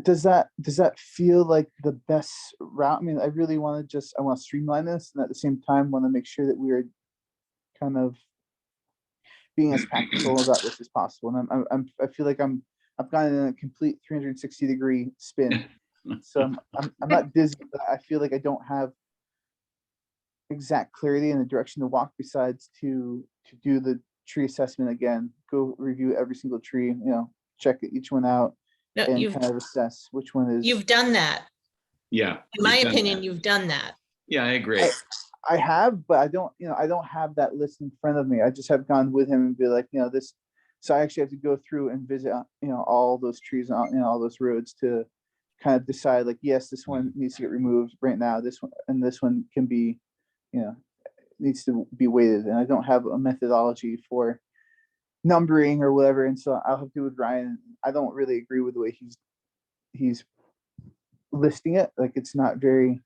Does that feel like the best route? I mean, I really want to I want to streamline this, and at the same time want to make sure that we're kind of being as practical about this as possible. And I feel like I've gone in a complete 360-degree spin. So I'm not dizzy, but I feel like I don't have exact clarity in the direction to walk besides to do the tree assessment again, go review every single tree, check each one out No, and kind of assess which one is. you've done that. Yeah. In my you've done opinion, that. you've done that. Yeah, I agree. I have, but I don't have that list in front of me. I just have gone with him and be like, this. So I actually have to go through and visit, all those trees, all those roads to kind of decide like, yes, this one needs to get removed right now. This one can be, needs to be weighted. And I don't have a methodology for numbering or whatever. And so I'll have to do with Ryan. I don't really agree with the way he's listing it. Like it's not very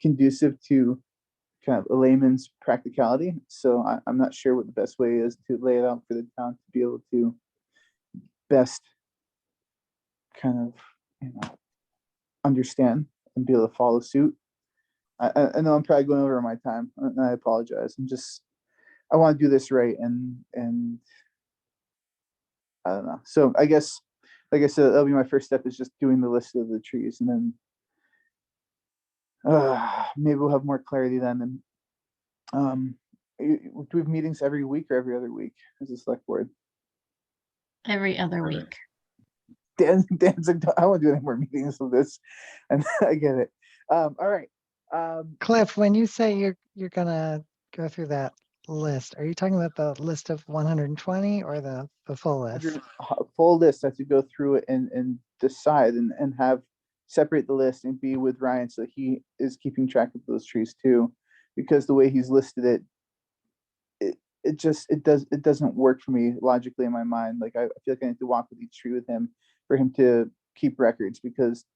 conducive to kind of a layman's practicality. So I'm not sure what the best way is to lay it out for the town to be able to best kind of, understand and be able to follow suit. I know I'm probably going over my time, and I apologize. I want to do this right, and I don't know. So I guess, like I said, that'll be my first step is just doing the list of the trees, and then maybe we'll have more clarity then. And do we have meetings every week or every other week as a select board? Every other week. Dan's like, I don't want to do any more meetings of this, and I get it. All right. Cliff, when you say you're gonna go through that list, are you talking about the list of 120 or the full list? Full list. I have to go through it and decide and have separate the list and be with Ryan so he is keeping track of those trees too, because the way he's listed it doesn't work for me logically in my mind. Like I feel like I need to walk with each tree with him for him to keep records, because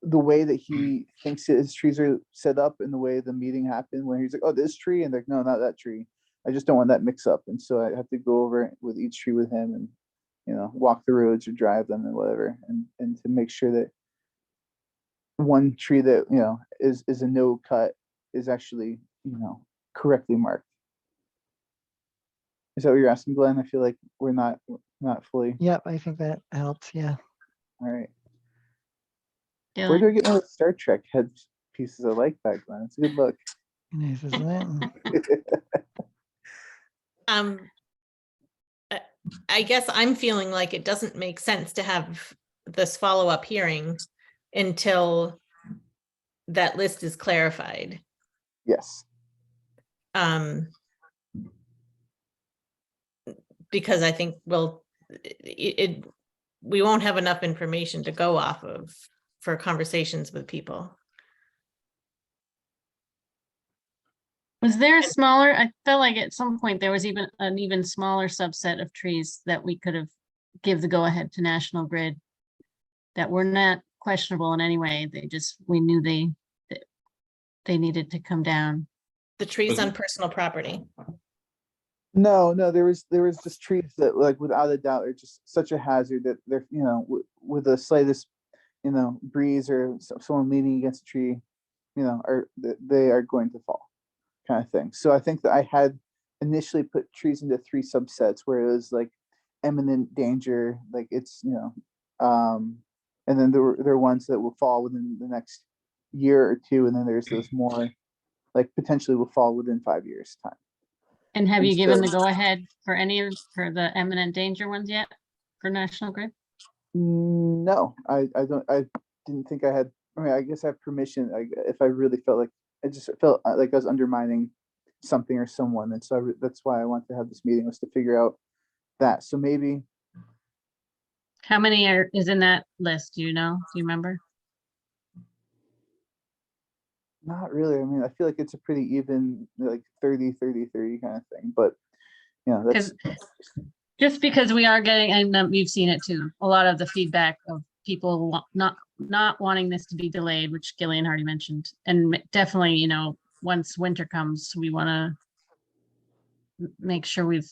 the way that he thinks his trees are set up and the way the meeting happened when he's like, oh, this tree, and like, no, not that tree. I just don't want that mix up. And so I have to go over with each tree with him and, walk the roads or drive them and whatever. And to make sure that one tree that, is a no cut is actually, correctly marked. Is that what you're asking, Glenn? I feel like we're not fully. Yep, I think that helps. Yeah. All right. Where do I get more Star Trek head pieces? I like that, Glenn. It's a good look. Nice, isn't it? I guess I'm feeling like it doesn't make sense to have this follow-up hearing until that list is clarified. Yes. Because I think we won't have enough information to go off of for conversations with people. Was there a smaller, I felt like at some point there was even an even smaller subset of trees that we could have give the go ahead to National Grid that were not questionable in any way. We knew they needed to come down. The trees on personal property. No, there was just trees that, like, without a doubt, are just such a hazard that they're, with the slightest, breeze or someone leaning against a tree, they are going to fall, kind of thing. So I think that I had initially put trees into 3 subsets where it was like imminent danger, like it's, and then there are ones that will fall within the next year or two, and then there's those more like potentially will fall within 5 years' time. And have And you given the so- go-ahead for for the imminent danger ones yet for National Grid? No, I didn't think I had. I mean, I guess I have permission. If I really felt like I just felt like I was undermining something or someone, and so that's why I wanted to have this meeting, was to figure out that. So maybe How many is in that list? Do you know? Do you remember? not really. I mean, I feel like it's a pretty even, like 30, 30, 30 kind of thing. But yeah, that's Just because we are getting, and we've seen it too, a lot of the feedback of people not wanting this to be delayed, which Gillian already mentioned. And definitely, you know, once winter comes, we want to make sure we've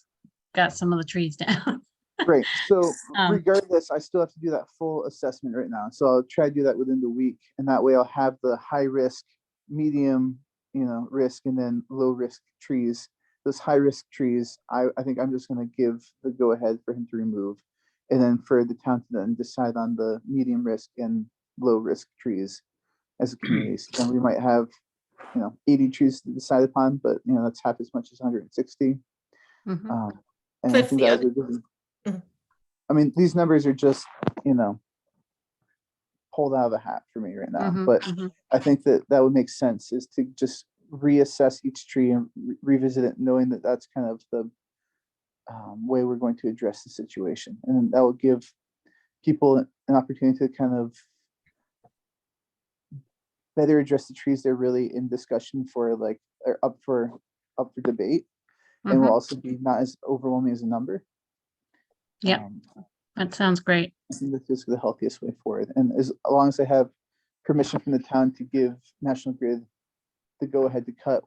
got some of the trees down. great. So Um, regardless, I still have to do that full assessment right now. So I'll try to do that within the week, and that way I'll have the high risk, medium, risk, and then low risk trees. Those high risk trees, I think I'm just going to give the go ahead for him to remove, and then for the town to then decide on the medium risk and low risk trees as a community. So then we might have 80 trees to decide upon, but that's half as much as 160. mhm. And I Cliff, think the that other- was a good. Mhm. I mean, these numbers are just pulled out of the hat for me right now, Mhm, but mhm. I think that would make sense, is to just reassess each tree and revisit it, knowing that that's kind of the way we're going to address the situation. And that will give people an opportunity to kind of better address the trees they're really in discussion for, like, or up for debate, and will Mhm. also be not as overwhelming as a number. Yep. That sounds great. I think that's just the healthiest way forward. And as long as I have permission from the town to give National Grid the go ahead to cut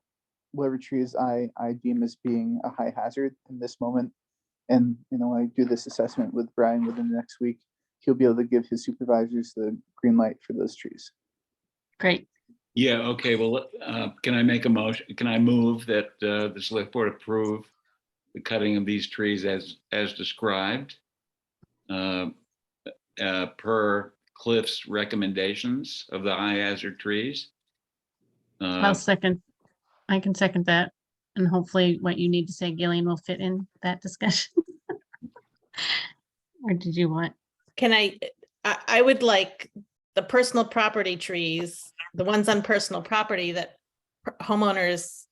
whatever trees I deem as being a high hazard in this moment. And, when I do this assessment with Brian within the next week, he'll be able to give his supervisors the green light for those trees. Great. Yeah, okay, well, can I make a motion? Can I move that the select board approve the cutting of these trees as described per Cliff's recommendations of the high hazard trees? I can second that. And hopefully what you need to say, Gillian, will fit in that discussion. Or did you want? Can I would like the personal property trees, the ones on personal property that homeowners,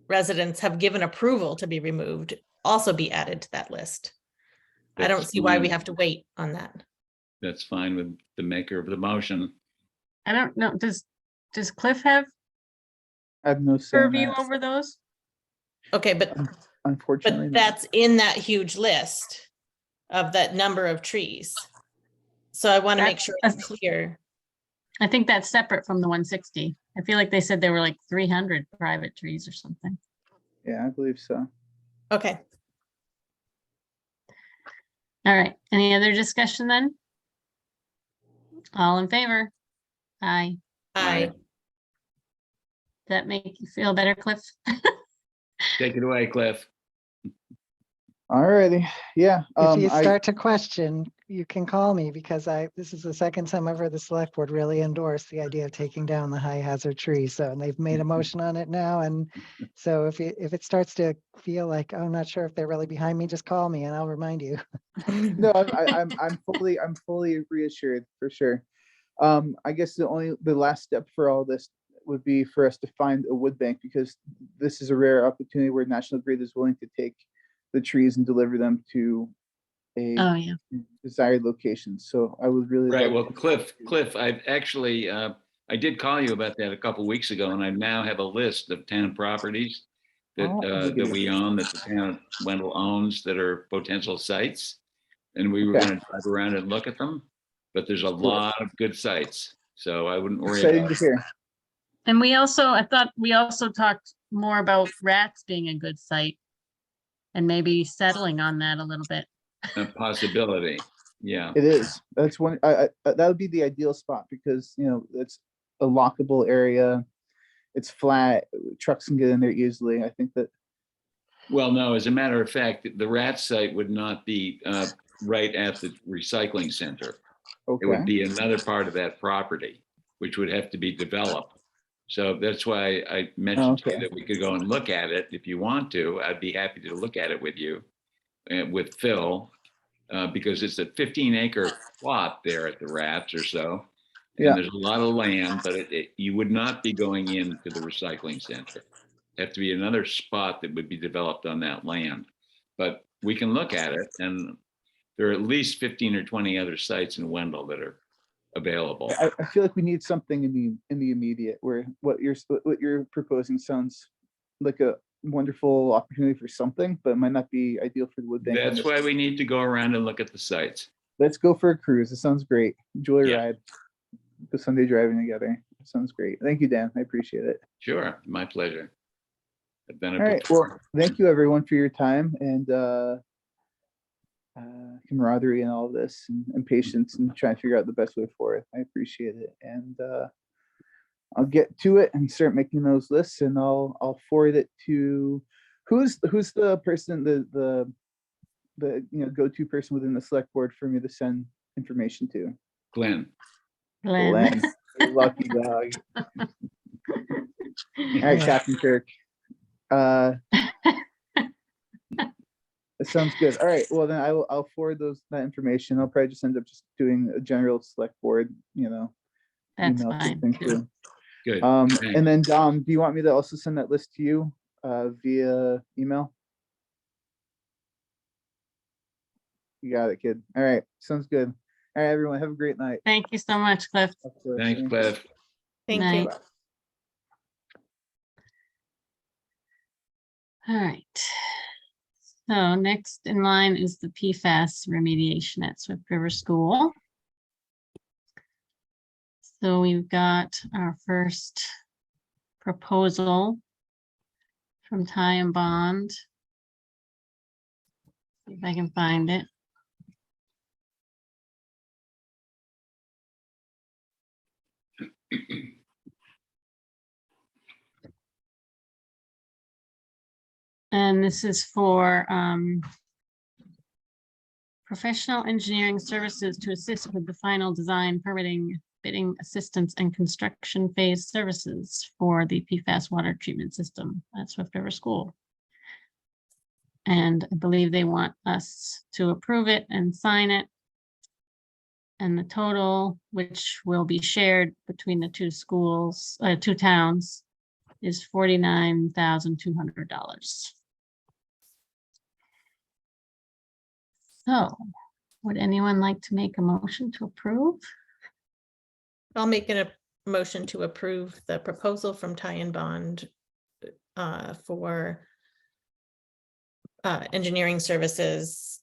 residents have given approval to be removed, also be added to that list. I don't That's see why we fine. have to wait on that. That's fine with the maker of the motion. I don't know. Does Cliff have I have no say in purview that, over those? Okay, but unfortunately. no. that's in that huge list of that number of trees. So I want to make sure it's clear. I think that's separate from the 160. I feel like they said there were like 300 private trees or something. Yeah, I believe so. Okay, All right. Any other discussion then? All in favor? Aye. I, That make you feel better, Cliff? Take it away, Cliff. Alrighty, yeah. If you start to question, you can call me, because this is the second time I've heard the select board really endorse the idea of taking down the high hazard tree. So, and they've made a motion on it now. And so if it starts to feel like, oh, I'm not sure if they're really behind me, just call me and I'll remind you. No, I'm fully reassured, for sure. I guess the last step for all this would be for us to find a wood bank, because this is a rare opportunity where National Grid is willing to take the trees and deliver them to a Oh, yeah. desired location. So I would really Right, like well, Cliff, I've actually, I did call you about that a couple weeks ago, and I now have a list of 10 properties that, that we own, that the town of Wendell owns, that are potential sites. And we were Okay. gonna drive around and look at them, but there's a lot of good sites, so I wouldn't worry exciting about to hear. And I thought we also talked more about rats being a good site and maybe settling on that a little bit. a possibility. Yeah, It is. That's one. That would be the ideal spot, because it's a lockable area. It's flat. Trucks can get in there easily. I think that. well, no, as a matter of fact, the rat site would not be right at the recycling center. It would Okay. be another part of that property, which would have to be developed. So that's why I mentioned to you Okay. that we could go and look at it if you want to. I'd be happy to look at it with you and with Phil, because it's a 15-acre plot there at the Rats or so. And Yeah. there's a lot of land, but you would not be going into the recycling center. Have to be another spot that would be developed on that land. But we can look at it, and there are at least 15 or 20 other sites in Wendell that are available. I feel like we need something in the immediate, where what you're proposing sounds like a wonderful opportunity for something, but it might not be ideal for the wood bank. That's why we need to go around and look at the sites. Let's go for a cruise. It sounds great. Enjoy a Yeah. ride. Go Sunday driving together. It sounds great. Thank you, Dan. I appreciate it. Sure, my pleasure. I've done it All right. before. Well, thank you everyone for your time and camaraderie and all of this and patience and trying to figure out the best way forward. I appreciate it. And I'll get to it and start making those lists, and I'll forward it to who's the person, the go-to person within the select board for me to send information to. Glenn. Glenn. You lucky dog. All right, Yeah. Captain Kirk. That sounds good. All right. Well, then I'll forward that information. I'll probably just end up just doing a general select board, That's email fine. thing too. Good. And then Dom, do you want me to also send that list to you via email? You got it, kid. All right. Sounds good. All right, everyone. Have a great night. Thank you so much, Cliff. Of course. Thanks, Thank you. Cliff. Thank Night. you. All right. So next in line is the PFAS remediation at Swift River School. So we've got our first proposal from Ty and Bond. See if I can find it. And this is for professional engineering services to assist with the final design, permitting, bidding assistance, and construction phase services for the PFAS water treatment system at Swift River School. And I believe they want us to approve it and sign it. And the total, which will be shared between the two schools, two towns, is $49,200. So, would anyone like to make a motion to approve? I'll make a motion to approve the proposal from Ty and Bond for engineering services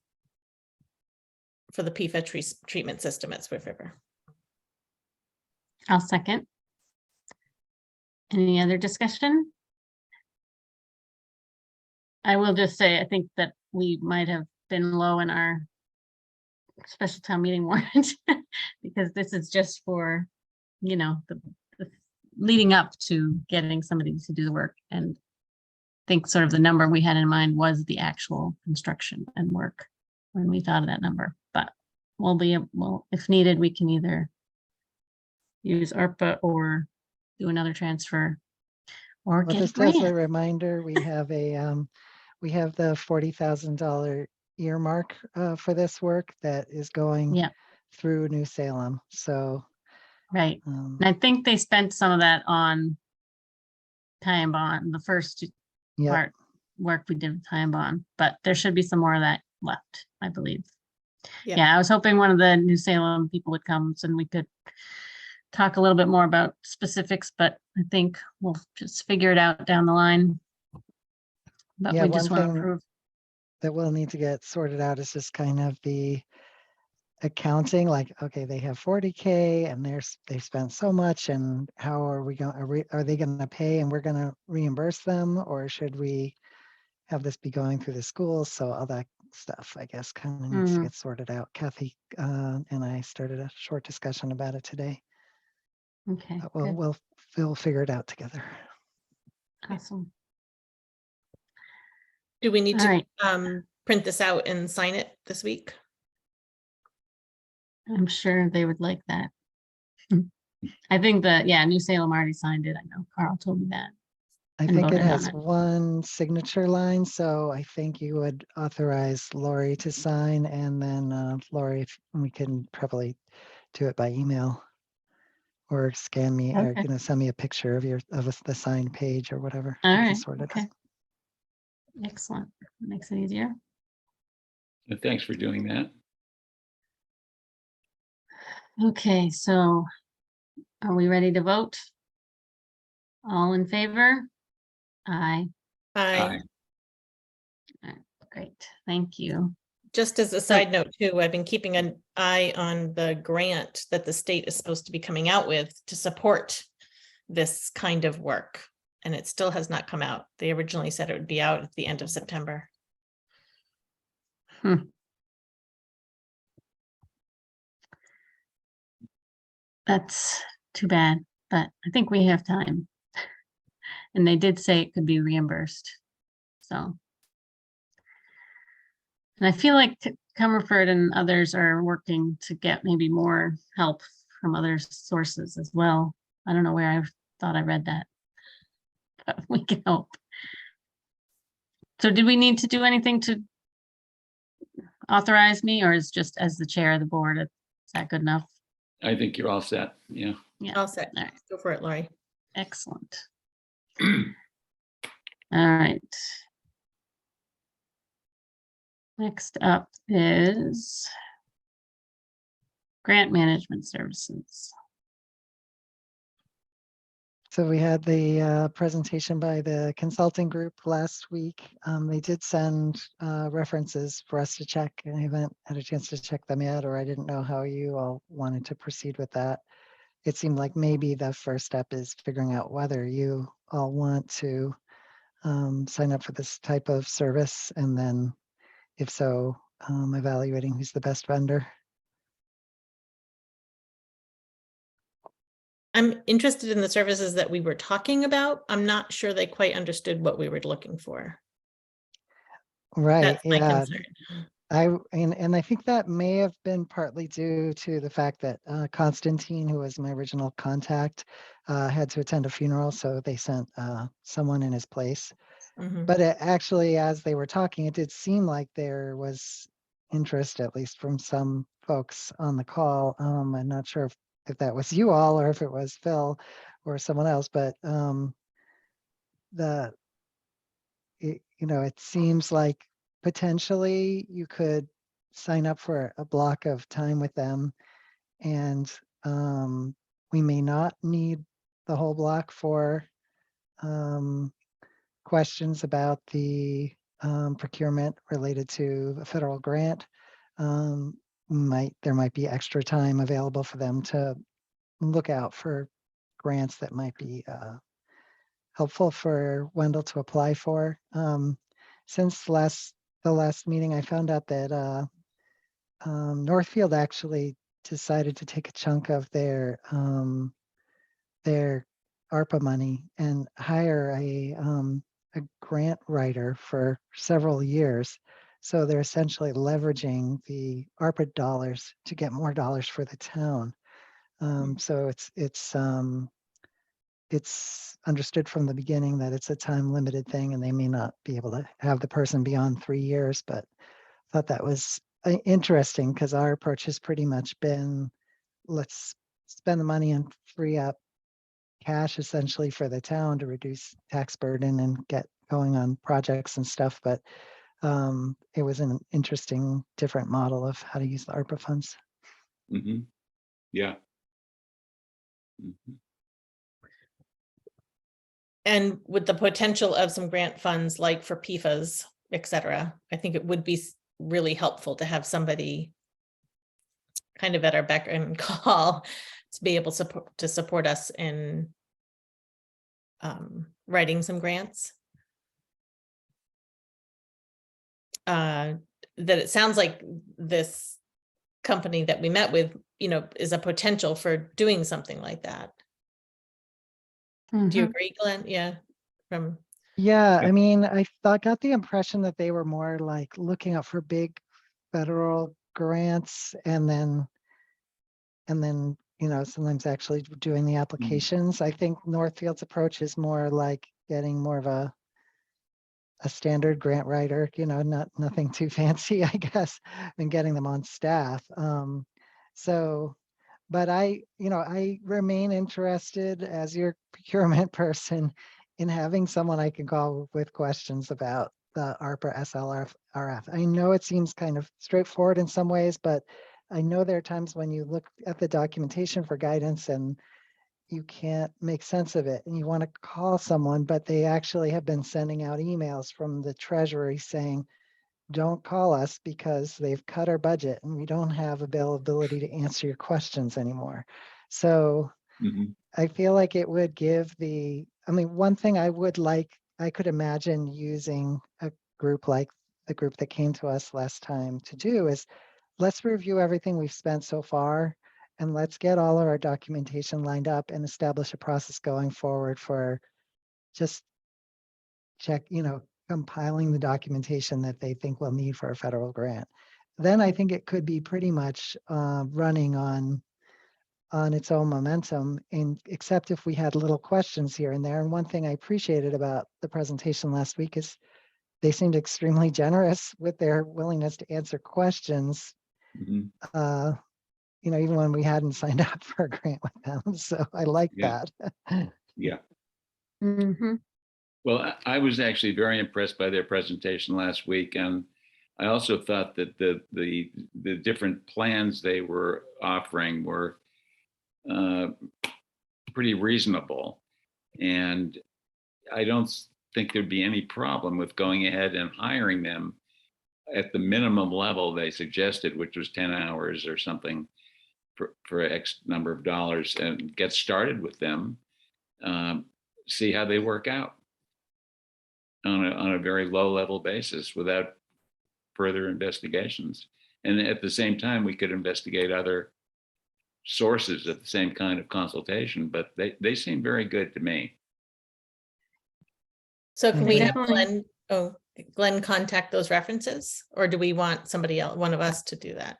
for the PFAS treatment system at Swift River. I'll second. Any other discussion? I will just say, I think that we might have been low in our special town meeting warrant because this is just for, the leading up to getting somebody to do the work. And I think sort of the number we had in mind was the actual construction and work when we thought of that number. But if needed, we can either use ARPA or do another transfer or Well, get a just as a grant. reminder, we have the $40,000 earmark for this work that is going Yeah. through New Salem. So Right. And I think they spent some of that on Ty and Bond, the first yeah, part work we did with Ty and Bond, but there should be some more of that left, I believe. Yeah. Yeah, I was hoping one of the New Salem people would come so we could talk a little bit more about specifics, but I think we'll just figure it out down the line. But Yeah, we just one want to thing approve. that will need to get sorted out is just kind of the accounting, like, okay, they have 40K and they spent so much, and how are we going, are they going to pay and we're going to reimburse them, or should we have this be going through the schools? So all that stuff, I guess, kind of needs to get sorted out. Kathy and I started a short discussion about it today. Okay, But good. we'll figure it out together. Awesome. Do we need All right. to print this out and sign it this week? I'm sure they would like that. I think that, yeah, New Salem already signed it. I know Carl told me that. I And think it voted on has it. one signature line, so I think you would authorize Lori to sign, and then Lori, if we can probably do it by email. Or scan me, or Okay. send me a picture of the signed page or whatever. All we can right, sort it out. okay. Excellent. Makes it easier. And thanks for doing that. Okay, so are we ready to vote? All in favor? Aye. I, Great, thank you. just as a side note too, I've been keeping an eye on the grant that the state is supposed to be coming out with to support this kind of work. And it still has not come out. They originally said it would be out at the end of September. That's too bad, but I think we have time. And they did say it could be reimbursed, so. And I feel like Comerford and others are working to get maybe more help from other sources as well. I don't know where I thought I read that, but we can help. So did we need to do anything to authorize me, or is just as the chair of the board, is that good enough? I think you're all set. Yeah. Yeah, All set. all right, Go for it, Lori. excellent. All right. Next up is grant management services. So we had the presentation by the consulting group last week. They did send references for us to check, and I haven't had a chance to check them yet, or I didn't know how you all wanted to proceed with that. It seemed like maybe the first step is figuring out whether you all want to sign up for this type of service, and then if so, evaluating who's the best vendor. I'm interested in the services that we were talking about. I'm not sure they quite understood what we were looking for. Right, That's my yeah. concern. And I think that may have been partly due to the fact that Constantine, who was my original contact, had to attend a funeral, so they sent someone in his place. Mhm. But it actually, as they were talking, it did seem like there was interest, at least from some folks on the call. I'm not sure if that was you all or if it was Phil or someone else, but it seems like potentially you could sign up for a block of time with them, and we may not need the whole block for questions about the procurement related to a federal grant. There might be extra time available for them to look out for grants that might be helpful for Wendell to apply for. Since the last meeting, I found out that Northfield actually decided to take a chunk of their ARPA money and hire a grant writer for several years. So they're essentially leveraging the ARPA dollars to get more dollars for the town. So it's understood from the beginning that it's a time limited thing, and they may not be able to have the person beyond 3 years, but I thought that was interesting because our approach has pretty much been, let's spend the money and free up cash essentially for the town to reduce tax burden and get going on projects and stuff. But it was an interesting, different model of how to use the ARPA funds. Mm-hmm. Yeah. Mm-hmm. And with the potential of some grant funds, like for PFAS, et cetera, I think it would be really helpful to have somebody kind of at our beck and call to be able to support us in writing some grants. That it sounds like this company that we met with, is a potential for doing something like that. Do you agree, Glenn? Yeah. Yeah, I mean, I got the impression that they were more like looking out for big federal grants and then sometimes actually doing the applications. I think Northfield's approach is more like getting more of a standard grant writer, nothing too fancy, I guess, and getting them on staff. But I remain interested as your procurement person in having someone I can call with questions about the ARPA SLRF. I know it seems kind of straightforward in some ways, but I know there are times when you look at the documentation for guidance and you can't make sense of it and you want to call someone, but they actually have been sending out emails from the Treasury saying, don't call us because they've cut our budget and we don't have availability to answer your questions anymore. So Mhm. I feel like it would give one thing I could imagine using a group like the group that came to us last time to do is let's review everything we've spent so far and let's get all of our documentation lined up and establish a process going forward for just compiling the documentation that they think we'll need for a federal grant. Then I think it could be pretty much running on its own momentum, except if we had little questions here and there. And one thing I appreciated about the presentation last week is they seemed extremely generous with their willingness to answer questions, Mhm. even when we hadn't signed up for a grant with them. So I like Yeah. that. Yeah. Mhm. Well, I was actually very impressed by their presentation last week, and I also thought that the different plans they were offering were pretty reasonable, and I don't think there'd be any problem with going ahead and hiring them at the minimum level they suggested, which was 10 hours or something for X number of dollars, and get started with them, see how they work out on a very low level basis without further investigations. And at the same time, we could investigate other sources of the same kind of consultation, but they seem very good to me. So can we have Definitely. Glenn contact those references, or do we want somebody else, one of us, to do that?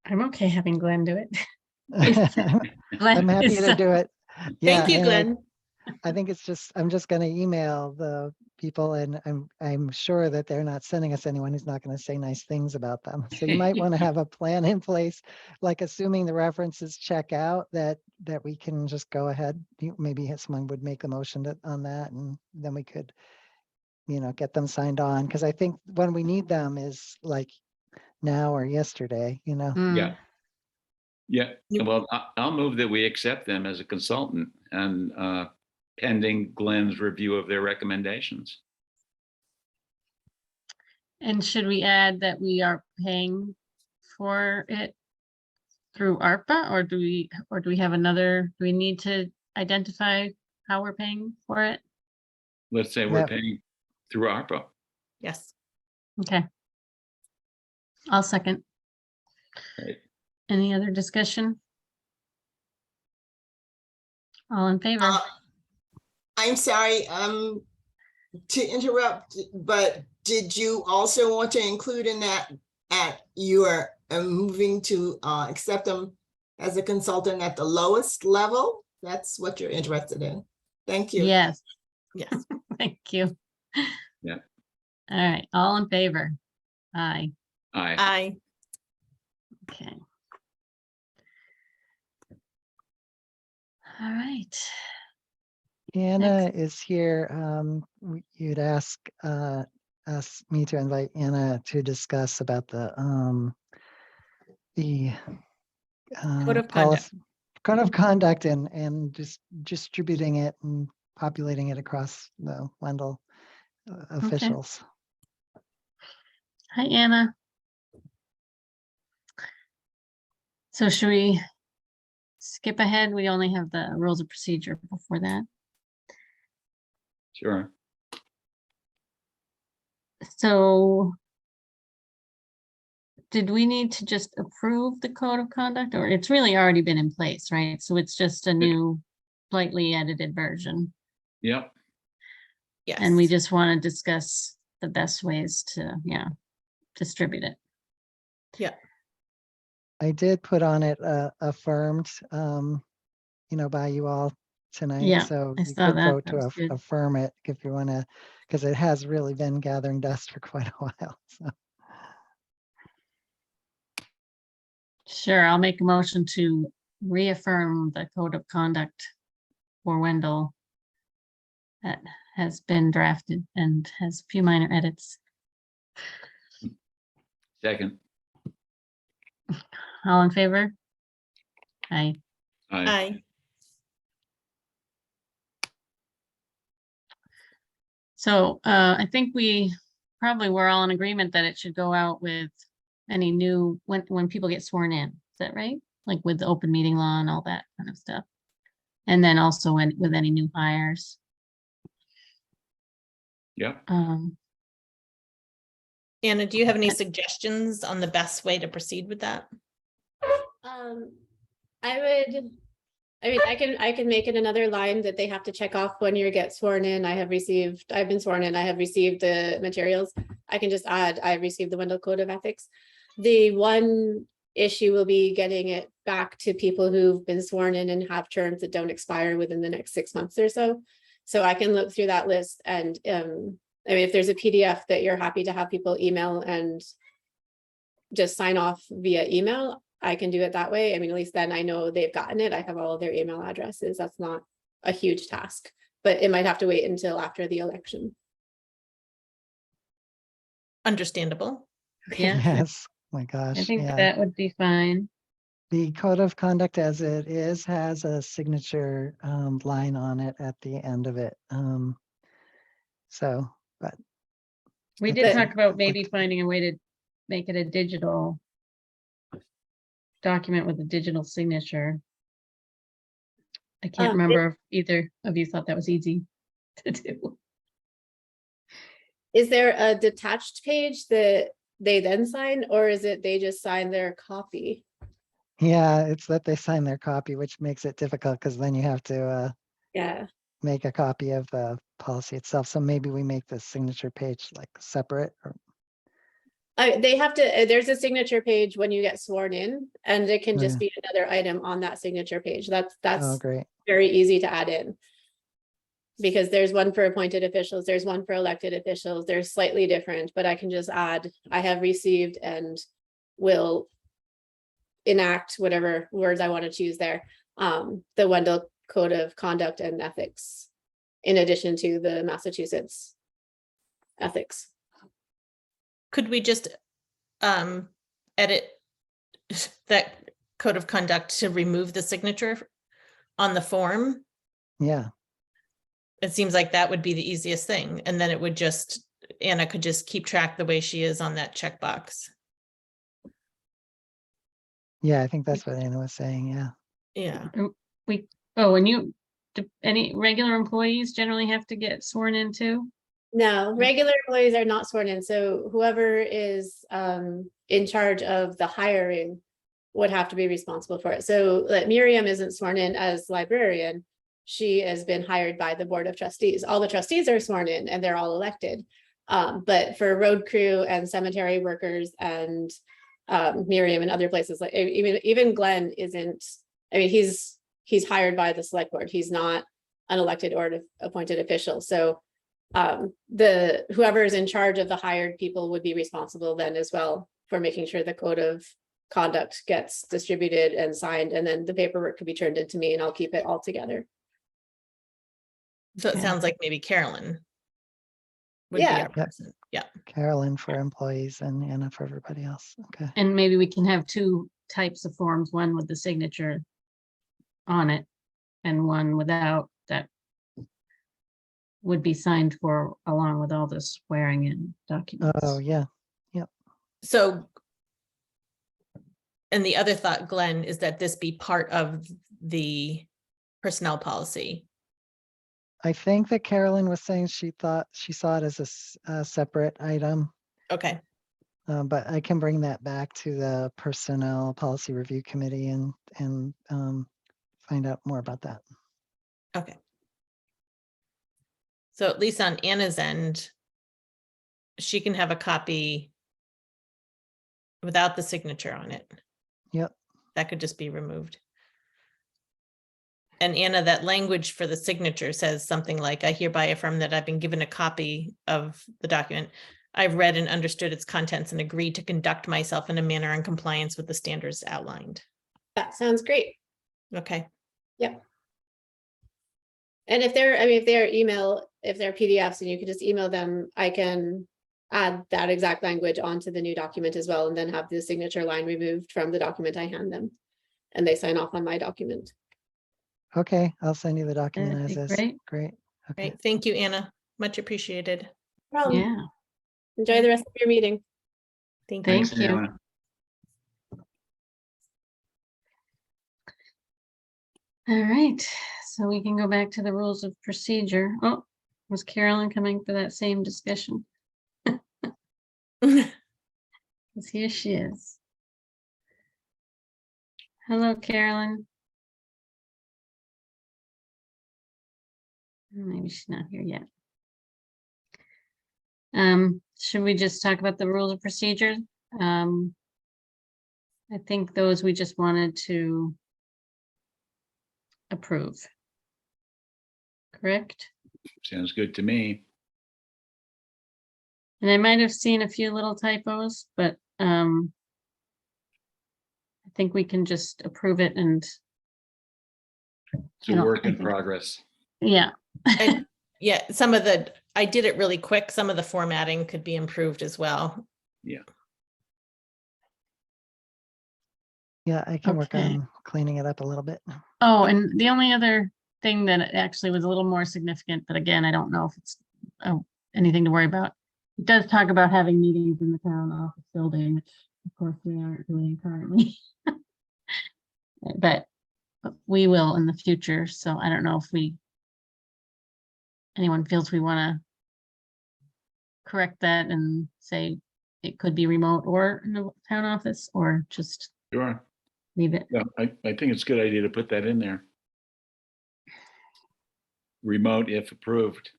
I'm okay having Glenn do it. I'm happy is, to do it. Yeah, Thank you, and Glenn. I think I'm just going to email the people, and I'm sure that they're not sending us anyone who's not going to say nice things about them. So you might want to have a plan in place, like assuming the references check out, that we can just go ahead. Maybe someone would make a motion on that, and then we could, get them signed on. Because I think when we need them is like now or yesterday. Yeah. Yeah. You- Well, I'll move that we accept them as a consultant and pending Glenn's review of their recommendations. And should we add that we are paying for it through ARPA, or do we have another, do we need to identify how we're paying for it? Let's say we're Yep. paying through ARPA. Yes. Okay. I'll second. Right. Any other discussion? All in favor? I'm sorry, to interrupt, but did you also want to include in that you are moving to accept them as a consultant at the lowest level? That's what you're interested in. Thank you. Yes, Yes. thank you. Yeah. All right, all in favor? Aye, Aye. Aye. okay. All right. Anna is here. You'd ask me to invite Anna to discuss about the Code of conduct. code of conduct and just distributing it and populating it across the Wendell officials. Hi, Anna. So should we skip ahead? We only have the rules of procedure before that. Sure. So did we need to just approve the code of conduct, or it's really already been in place, right? So it's just a new slightly edited version, Yep. Yes. and we just want to discuss the best ways to, distribute it. I did put on it affirmed, by you all tonight. Yeah, So I you saw could that. vote That to was good. affirm it if you want to, because it has really been gathering dust for quite a while. So Sure, I'll make a motion to reaffirm the code of conduct for Wendell that has been drafted and has a few minor edits. Second. All in favor? Aye. Aye. Aye. So I think we probably were all in agreement that it should go out with any new, when people get sworn in. Is that right? Like with the open meeting law and all that kind of stuff. And then also with any new hires. Yep. Anna, do you have any suggestions on the best way to proceed with that? I can make it another line that they have to check off when you get sworn in. I've been sworn in, I have received the materials. I can just add, I received the Wendell Code of Ethics. The one issue will be getting it back to people who've been sworn in and have terms that don't expire within the next 6 months or so. So I can look through that list and, if there's a PDF that you're happy to have people email and just sign off via email, I can do it that way. At least then I know they've gotten it. I have all of their email addresses. That's not a huge task, but it might have to wait until after the election. Understandable. Yeah, yes, my I gosh, think yeah. that would be fine. The code of conduct as it is has a signature line on it at the end of it. But We I did think talk about like- maybe finding a way to make it a digital document with a digital signature. I can't remember if either of you thought that was easy to do. Is there a detached page that they then sign, or is it they just sign their copy? Yeah, it's that they sign their copy, which makes it difficult because then you have to Yeah. make a copy of the policy itself. So maybe we make the signature page like separate or They have to, there's a signature page when you get sworn in, and it can Oh, just yeah. be another item on that signature page. oh, That's great. very easy to add in. Because there's one for appointed officials, there's one for elected officials, they're slightly different, but I can just add, I have received and will enact whatever words I want to choose there. The Wendell Code of Conduct and Ethics, in addition to the Massachusetts ethics. Could we just edit that code of conduct to remove the signature on the form? Yeah, It seems like that would be the easiest thing. And then it would just, Anna could just keep track the way she is on that checkbox. yeah, I think that's what Anna was saying. Yeah. Yeah. Do any regular employees generally have to get sworn in too? No, regular employees are not sworn in, so whoever is in charge of the hiring would have to be responsible for it. So like Miriam isn't sworn in as librarian. She has been hired by the Board of Trustees. All the trustees are sworn in and they're all elected. But for road crew and cemetery workers and Miriam and other places, like even Glenn isn't, he's hired by the select board. He's not an elected or appointed official. So whoever is in charge of the hired people would be responsible then as well for making sure the code of conduct gets distributed and signed, and then the paperwork could be turned into me and I'll keep it all together. So it Okay. sounds like maybe Carolyn would be Yeah. our person. Yeah. Carolyn for employees and Anna for everybody else. Okay. And maybe we can have two types of forms, one with the signature on it and one without, that would be signed for along with all the swearing in documents. Oh, yeah. So, and the other thought, Glenn, is that this be part of the personnel policy. I think that Carolyn was saying she saw it as a separate item, Okay. but I can bring that back to the Personnel Policy Review Committee and find out more about that. Okay. So at least on Anna's end, she can have a copy without the signature on it. Yep. That could just be removed. And Anna, that language for the signature says something like, I hereby affirm that I've been given a copy of the document. I've read and understood its contents and agreed to conduct myself in a manner in compliance with the standards outlined. That sounds great. Okay, And if they're, I mean, if they're PDFs and you could just email them, I can add that exact language onto the new document as well, and then have the signature line removed from the document I hand them. And they sign off on my document. Okay, I'll send you the document That'd as be is. great. Great. Okay. great. Thank you, Anna. Much appreciated. Yeah, Enjoy the rest of your meeting. Thank you. Thank Thanks, you. Anna. All right, so we can go back to the rules of procedure. Oh, was Carolyn coming for that same discussion? 'Cause here she is. Hello, Carolyn. Maybe she's not here yet. Should we just talk about the rules of procedure? I think those we just wanted to approve. Correct? Sounds good to me. And I might have seen a few little typos, but I think we can just approve it and, It's You a know, work I in think- progress. yeah. And yeah, I did it really quick. Some of the formatting could be improved as well. Yeah, I can work Okay. on cleaning it up a little bit. Oh, and the only other thing that actually was a little more significant, but again, I don't know if it's anything to worry about. It does talk about having meetings in the town office building, which of course we aren't doing currently. But we will in the future, so I don't know if anyone feels we want to correct that and say it could be remote or in the town office, or just Sure. leave it. Yeah, I think it's a good idea to put that in there. Remote if approved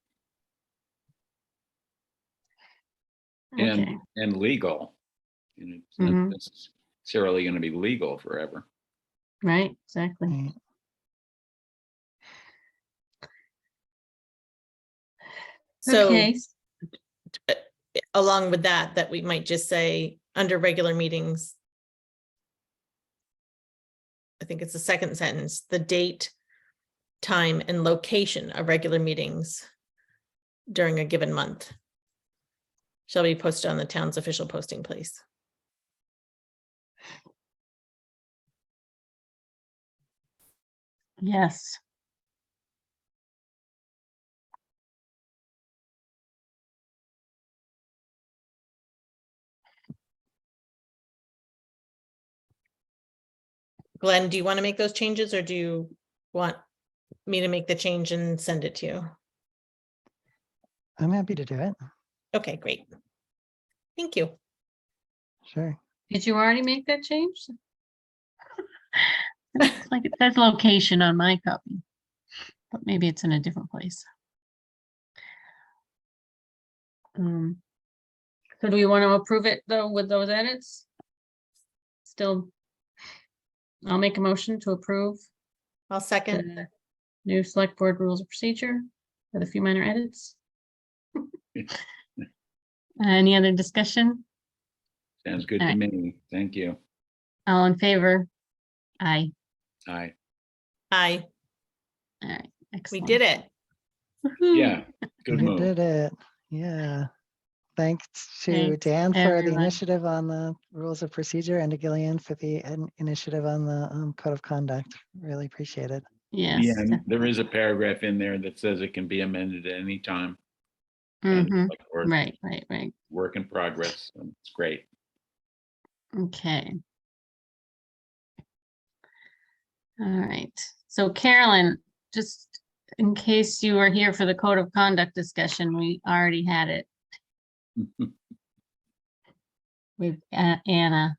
Okay. and legal. And it's not Mhm. necessarily going to be legal forever. Right, exactly. Right. So Okay, along with that we might just say under regular meetings, I think it's the second sentence, the date, time, and location of regular meetings during a given month shall be posted on the town's official posting place. yes. Glenn, do you want to make those changes, or do you want me to make the change and send it to you? I'm happy to do it. Okay, great. Thank you. Sure. Did you already make that change? It's like it says location on my copy, but maybe it's in a different place. So do we want to approve it though with those edits? Still, I'll make a motion to approve I'll second. the new select board rules of procedure with a few minor edits. Any other discussion? Sounds good to All me. Thank you. All in favor? Aye. Aye. Aye, All right. we Excellent. did it. Woohoo. Yeah, good You move. did it. Yeah. Thanks to Thanks, Dan for the everyone. initiative on the rules of procedure and to Gillian for the initiative on the code of conduct. Really appreciate it. Yes. Yeah, and there is a paragraph in there that says it can be amended at any time. And Mhm. like, or Right. work in progress. So it's great. Okay. All right. So Carolyn, just in case you were here for the code of conduct discussion, we already had it with Anna.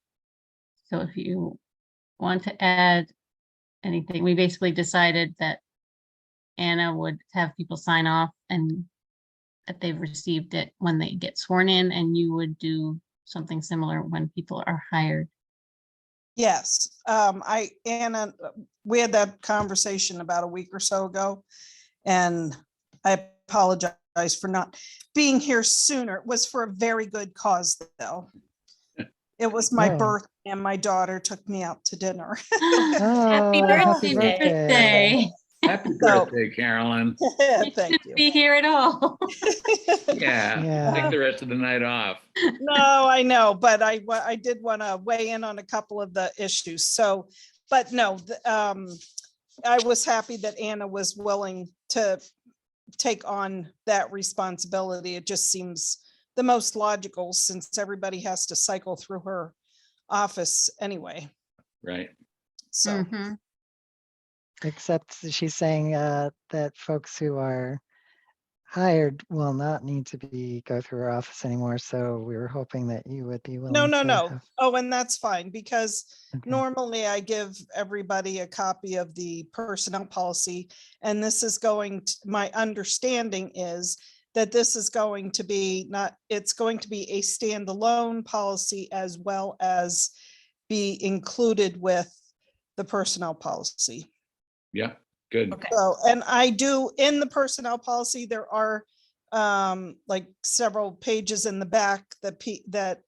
So if you want to add anything, we basically decided that Anna would have people sign off and that they've received it when they get sworn in, and you would do something similar when people are hired. Yes, Anna, we had that conversation about a week or so ago. And I apologize for not being here sooner. It was for a very good cause, though. It was my Oh. birthday and my daughter took me out to dinner. Oh, birthday. Birthday. Happy So- birthday, Carolyn. You Thank shouldn't you. be here at all. Yeah, Yeah. take the rest of the night off. No, I know, but I did want to weigh in on a couple of the issues. So, but no, I was happy that Anna was willing to take on that responsibility. It just seems the most logical since everybody has to cycle through her office anyway. Right. So, Mhm. Except she's saying that folks who are hired will not need to go through our office anymore. So we were hoping that you would be willing. no. to have- Oh, and that's fine because Okay. normally I give everybody a copy of the personnel policy. And this is my understanding is that this is going to be it's going to be a standalone policy as well as be included with the personnel policy. Yeah, good. Okay. So, and I do, in the personnel policy, there are like several pages in the back that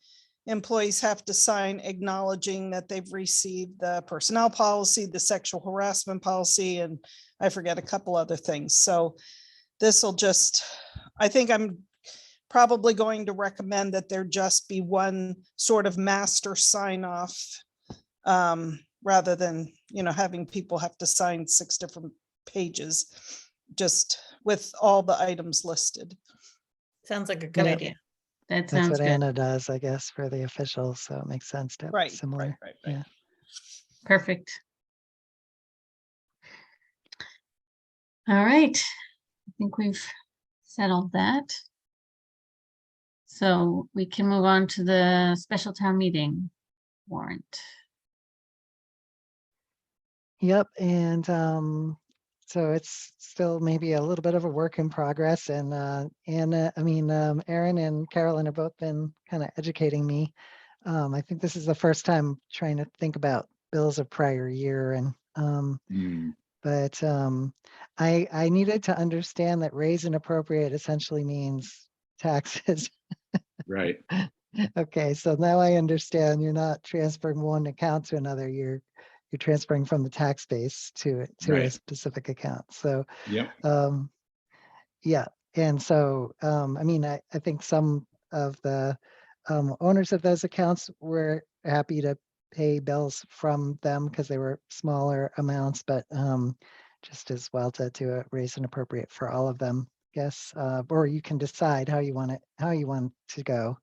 employees have to sign acknowledging that they've received the personnel policy, the sexual harassment policy, and I forget a couple other things. So this will just, I think I'm probably going to recommend that there just be one sort of master sign off rather than, having people have to sign 6 different pages, just with all the items listed. Sounds like a good Yeah. idea. That That's sounds what good. Anna does, I guess, for the officials. So it makes sense to have Right, similar. right. Yeah. Perfect. All right. I think we've settled that. So we can move on to the special town meeting warrant. Yep, and so it's still maybe a little bit of a work in progress. And Aaron and Carolyn have both been kind of educating me. I think this is the first time trying to think about bills of prior year, and but I needed to understand that raise and appropriate essentially means taxes. Right. Okay, so now I understand you're not transferring one account to another. You're transferring from the tax base to a Right. specific account. So Yep. yeah, and so I think some of the owners of those accounts were happy to pay bills from them because they were smaller amounts, but just as well to do a raise and appropriate for all of them, I guess, or you can decide how you want to go.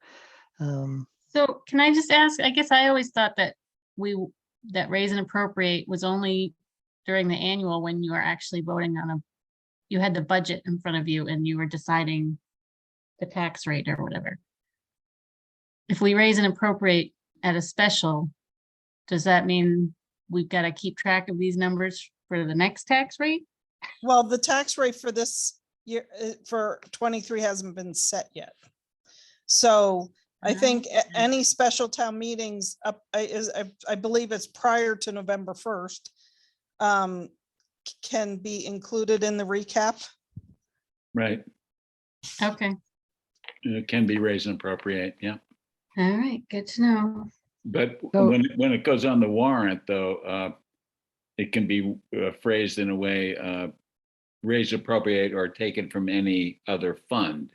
So can I just ask, I guess I always thought that that raise and appropriate was only during the annual when you are actually voting on you had the budget in front of you and you were deciding the tax rate or whatever. If we raise and appropriate at a special, does that mean we've got to keep track of these numbers for the next tax rate? Well, the tax rate for this year, for 23 hasn't been set yet. So I think any special town meetings up I believe it's prior to November 1st, can be included in the recap. Right. Okay, It can be raised and appropriate. Yeah. all right, good to know. But So- when it goes on the warrant, though, it can be phrased in a way, raised, appropriate, or taken from any other fund.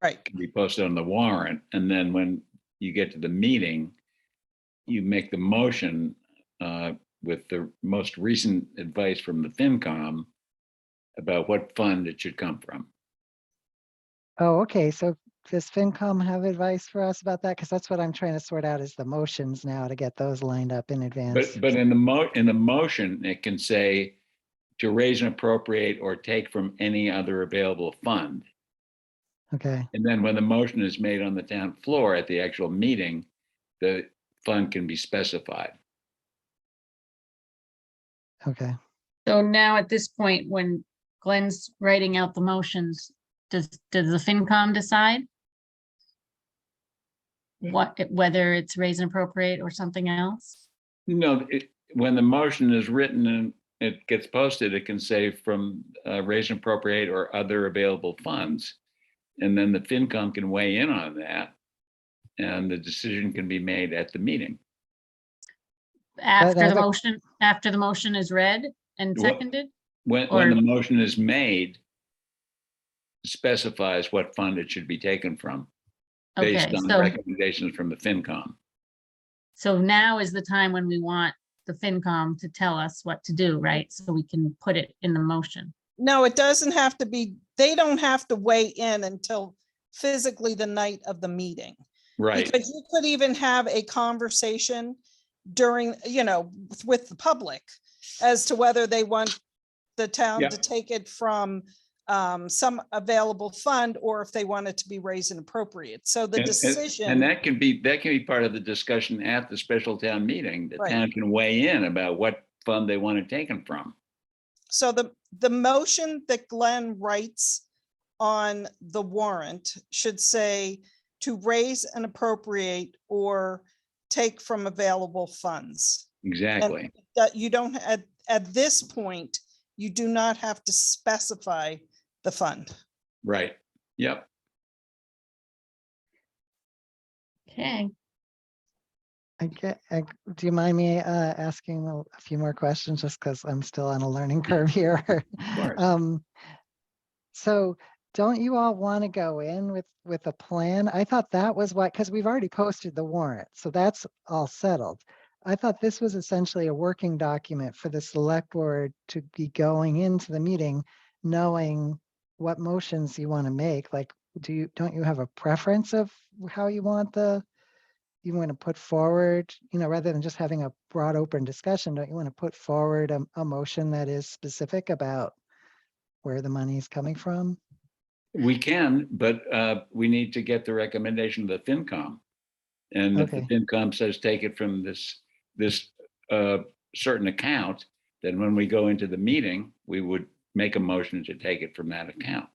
Right. Can be posted on the warrant, and then when you get to the meeting, you make the motion with the most recent advice from the FinCom about what fund it should come from. Oh, okay. So does FinCom have advice for us about that? Because that's what I'm trying to sort out is the motions now to get those lined up in advance. But in the motion, it can say to raise and appropriate or take from any other available fund. Okay, And then when the motion is made on the town floor at the actual meeting, the fund can be specified. okay. So now at this point, when Glenn's writing out the motions, does the FinCom decide? whether it's raise and appropriate or something else? No, when the motion is written and it gets posted, it can say from raise and appropriate or other available funds. And then the FinCom can weigh in on that. And the decision can be made at the meeting. After the that- motion, after the motion is read and Well, seconded? When Or- the motion is made, specifies what fund it should be taken from, based Okay, on so, recommendations from the FinCom. so now is the time when we want the FinCom to tell us what to do, right? So we can put it in the motion. No, it doesn't have to be, they don't have to weigh in until physically the night of the meeting. Right, Because you could even have a conversation during, with the public as to whether they want the town Yeah. to take it from some available fund or if they want it to be raised and appropriate. So the and decision, that can be part of the discussion at the special town meeting. The Right. town can weigh in about what fund they want it taken from. so the motion that Glenn writes on the warrant should say to raise and appropriate or take from available funds. Exactly. That you don't, at this point, you do not have to specify the fund. Right. Yep. Okay, Do you mind me asking a few more questions, just because I'm still on a learning curve here? Of course. So don't you all want to go in with a plan? I thought that was what, because we've already posted the warrant, so that's all settled. I thought this was essentially a working document for the select board to be going into the meeting, knowing what motions you want to make. Like, don't you have a preference of how you want to put forward, rather than just having a broad open discussion, don't you want to put forward a motion that is specific about where the money is coming from? We can, but we need to get the recommendation of the FinCom. And if the Okay. FinCom says take it from this certain account, then when we go into the meeting, we would make a motion to take it from that account.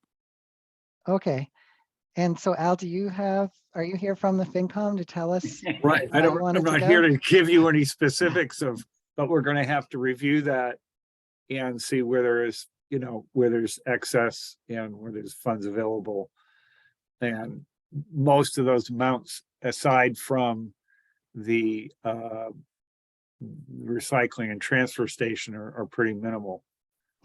Okay. And so Al, are you here from the FinCom to tell us? Right, how you want I'm it to not go? here to give you any specifics but we're gonna have to review that and see where there is, where there's excess and where there's funds available. And most of those amounts, aside from the recycling and transfer station, are pretty minimal.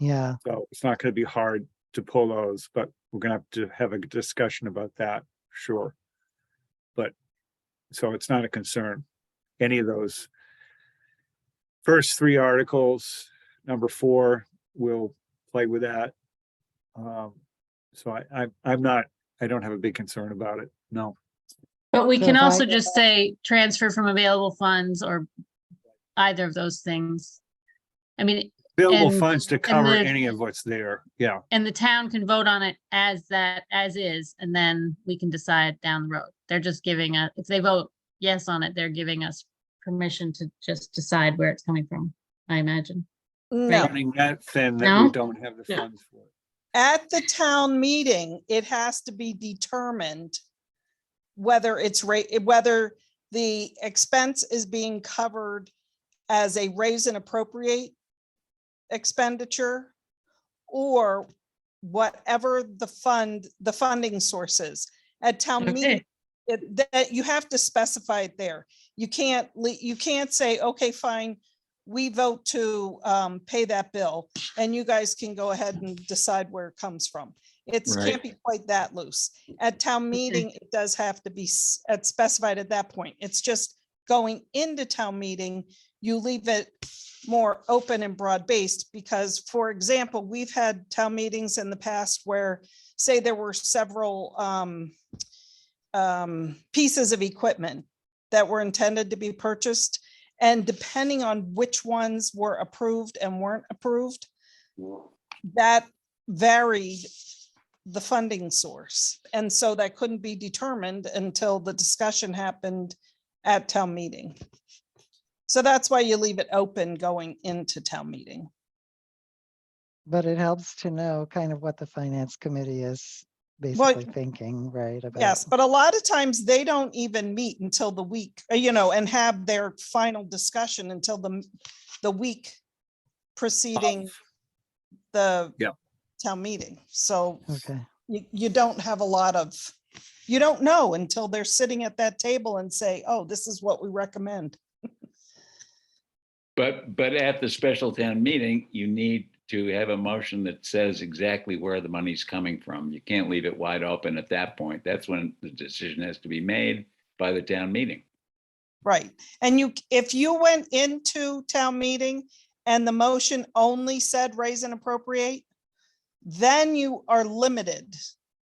Yeah, So it's not gonna be hard to pull those, but we're gonna have to have a discussion about that, sure. But, so it's not a concern. Any of those first three articles, number 4, we'll play with that. So I don't have a big concern about it, no. but we So can if also I- just say transfer from available funds or either of those things. I mean, Available And- funds to cover the- any of what's there, yeah. and the town can vote on it as is, and then we can decide down the road. They're just giving us, if they vote yes on it, they're giving us permission to just decide where it's coming from, I imagine. No, Running that thin that we No? don't have the No. funds for. at the town meeting, it has to be determined whether whether the expense is being covered as a raise and appropriate expenditure or whatever the funding source is. At town meeting, Okay, that you have to specify it there. You can't say, okay, fine, we vote to pay that bill and you guys can go ahead and decide where it comes from. It's Right. can't be quite that loose. At town meeting, it does have to be specified at that point. It's just going into town meeting, you leave it more open and broad-based because, for example, we've had town meetings in the past where, say there were several pieces of equipment that were intended to be purchased. And depending on which ones were approved and weren't approved, that varied the funding source. And so that couldn't be determined until the discussion happened at town meeting. So that's why you leave it open going into town meeting. but it helps to know kind of what the finance committee is basically thinking, right? About Yes, but a lot of times they don't even meet until the week, and have their final discussion until the week preceding the Yeah. town meeting. So Okay. you don't have a lot of, you don't know until they're sitting at that table and say, oh, this is what we recommend. But at the special town meeting, you need to have a motion that says exactly where the money's coming from. You can't leave it wide open at that point. That's when the decision has to be made by the town meeting. Right. And if you went into town meeting and the motion only said raise and appropriate, then you are limited,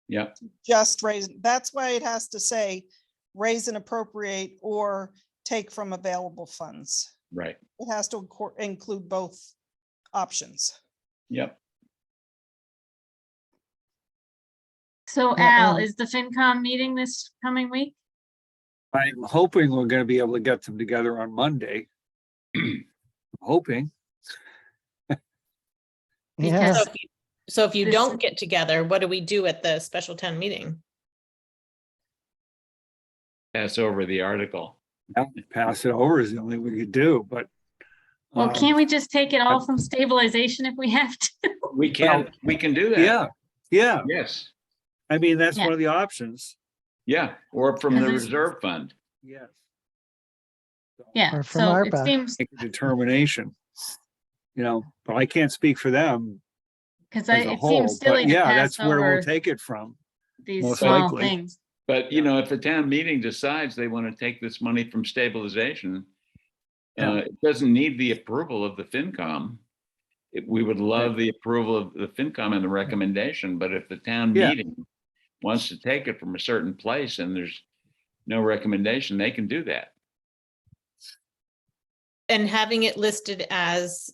Yeah, just raise. That's why it has to say raise and appropriate or take from available funds. right. It has to include both options. Yep. So Yeah, Al, and- is the FinCom meeting this coming week? I'm hoping we're gonna be able to get them together on Monday. Hoping. Yeah, So if you This- don't get together, what do we do at the special town meeting? Pass over the article. Pass it over is the only we could do, but. Well, um, can't we just take it all from stabilization if we have to? We can do that. Yeah, yeah. Yes. I mean, that's Yeah. one of the options. Yeah, or from the Because it's- reserve fund. Yes. Yeah, Or from so it ARPA. seems, Make a determination. But I can't speak for them because as a it whole, seems silly but to yeah, pass that's where we'll over take it from. these most small likely. things. But, if the town meeting decides they want to take this money from stabilization, Yeah. it doesn't need the approval of the FinCom. We would love the approval of the FinCom and the recommendation, but if the town Yeah. meeting wants to take it from a certain place and there's no recommendation, they can do that. And having it listed as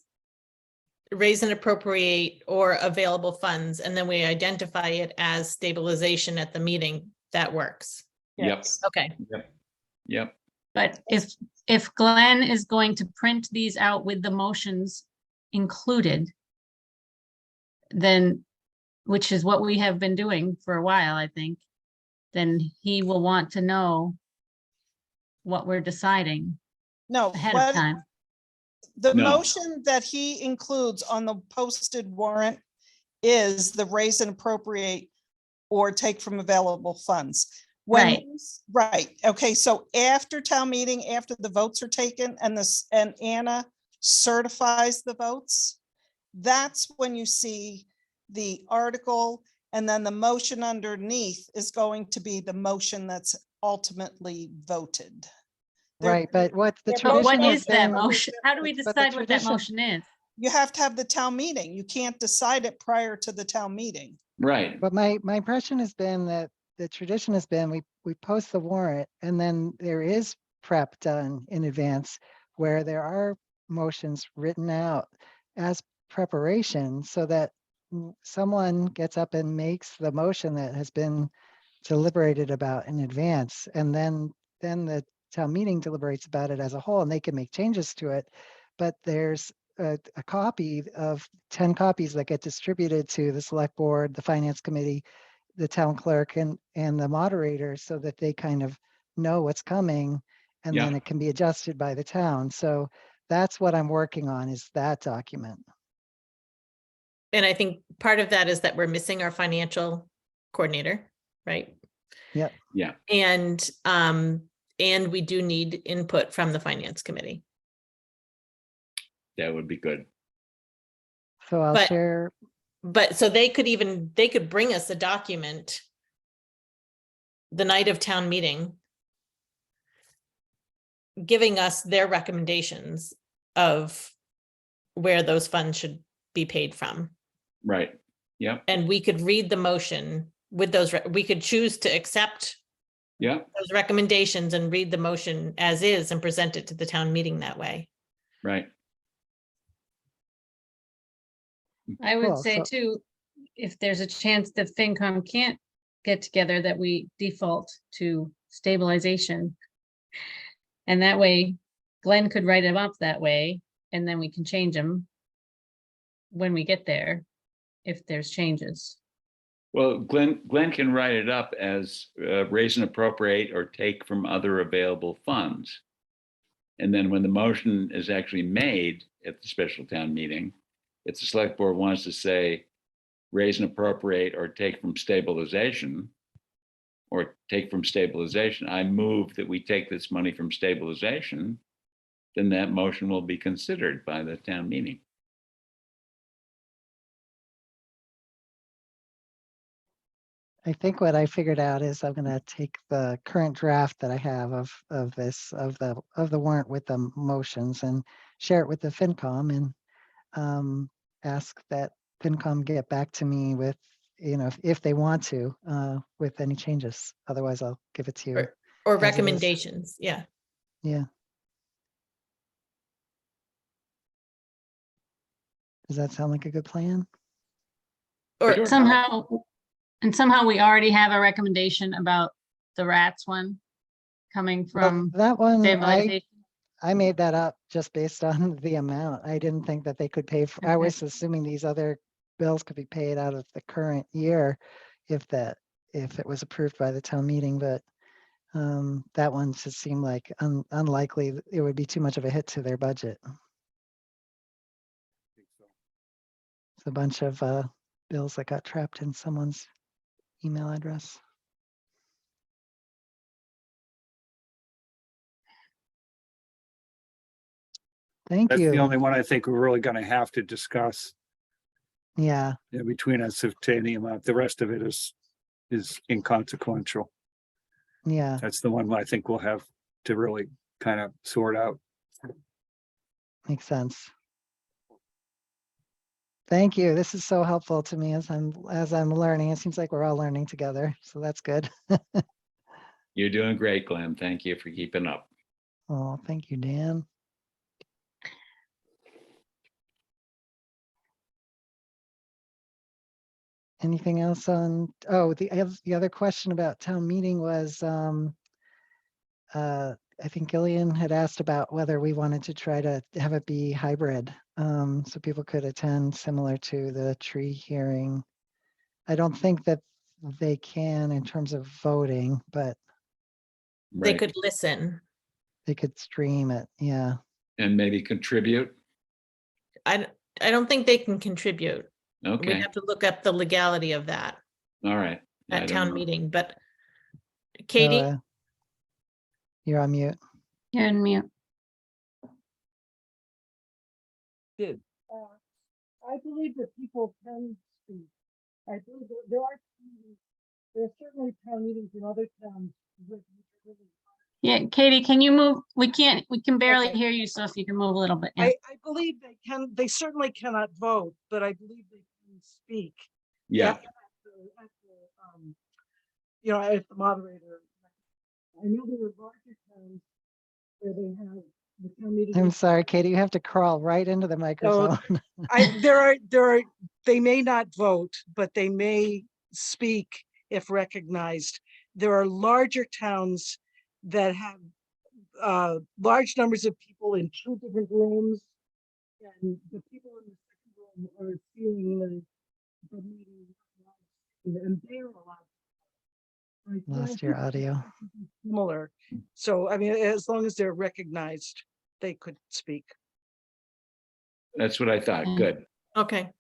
raise and appropriate or available funds, and then we identify it as stabilization at the meeting, that works. Yep, Okay, yep. But if Glenn is going to print these out with the motions included, then, which is what we have been doing for a while, I think, then he will want to know what we're deciding No, ahead of time. the No. motion that he includes on the posted warrant is the raise and appropriate or take from available funds. Right. Right, okay, so after town meeting, after the votes are taken and Anna certifies the votes, that's when you see the article, and then the motion underneath is going to be the motion that's ultimately voted. There- right, but what the But But what tradition has is that been, motion? How do we but the decide what that tradition- motion is? You have to have the town meeting. You can't decide it prior to the town meeting. Right. but my impression has been that the tradition has been, we post the warrant and then there is prep done in advance where there are motions written out as preparation so that someone gets up and makes the motion that has been deliberated about in advance, and then the town meeting deliberates about it as a whole and they can make changes to it. But there's a copy of 10 copies that get distributed to the select board, the finance committee, the town clerk and the moderators so that they kind of know what's coming and Yeah. then it can be adjusted by the town. So that's what I'm working on, is that document. and I think part of that is that we're missing our financial coordinator, right? Yep. Yeah. And we do need input from the finance committee. That would be good. So I'll But- share. But so they could bring us a document the night of town meeting, giving us their recommendations of where those funds should be paid from. Right. Yep. And we could read the motion with those, we could choose to accept Yeah. those recommendations and read the motion as is and present it to the town meeting that way. Right. I would Cool, say so- too, if there's a chance that FinCom can't get together, that we default to stabilization. And that way Glenn could write them up that way, and then we can change them when we get there, if there's changes. Well, Glenn can write it up as raise and appropriate or take from other available funds. And then when the motion is actually made at the special town meeting, if the select board wants to say raise and appropriate or take from stabilization, I move that we take this money from stabilization, then that motion will be considered by the town meeting. I think what I figured out is I'm gonna take the current draft that I have of the warrant with the motions and share it with the FinCom and ask that FinCom get back to me with, if they want to, with any changes. Otherwise, I'll give it to you. Or as it is. recommendations, yeah. Yeah. Does that sound like a good plan? Or Sure. Somehow we already have a recommendation about the rats one coming Well, from that one, stabilization. I made that up just based on the amount. I didn't think that they could pay for, I Okay. was assuming these other bills could be paid out of the current year if it was approved by the town meeting, but that one just seemed like unlikely. It would be too much of a hit to their budget. It's a bunch of bills that got trapped in someone's email address. Thank That's the you. only one I think we're really gonna have to discuss, Yeah, between us of to any amount. The rest of it is inconsequential. yeah, That's the one I think we'll have to really kind of sort out. makes sense. Thank you. This is so helpful to me as I'm learning. It seems like we're all learning together, so that's good. You're doing great, Glenn. Thank you for keeping up. Oh, thank you, Dan. Anything else on, the other question about town meeting was, I think Gillian had asked about whether we wanted to try to have it be hybrid, so people could attend similar to the tree hearing. I don't think that they can in terms of voting, but they Right. could listen. they could stream it. Yeah, And maybe contribute. I don't think they can contribute. We'd Okay, have to look up the legality of that all right. I at don't town know. meeting, but so, Katie, you're on mute. You're in mute. Did. I believe that people can speak. I believe that there are certainly town meetings in other towns. Yeah, Katie, can you move? We can barely Okay. hear you, so if you can move a little bit. Yeah. I believe they certainly cannot vote, but I believe they can speak. Yeah, As the moderator. I know there are larger towns where they have the town meeting. I'm sorry, Katie, you have to crawl right into the microphone. They may not vote, but they may speak if recognized. There are larger towns that have large numbers of people in 2 different rooms. And the people in the second room are seeing the meeting, and they're allowed. Lost your audio. Similar. So, I mean, as long as they're recognized, they could speak. that's what I thought. Good. okay.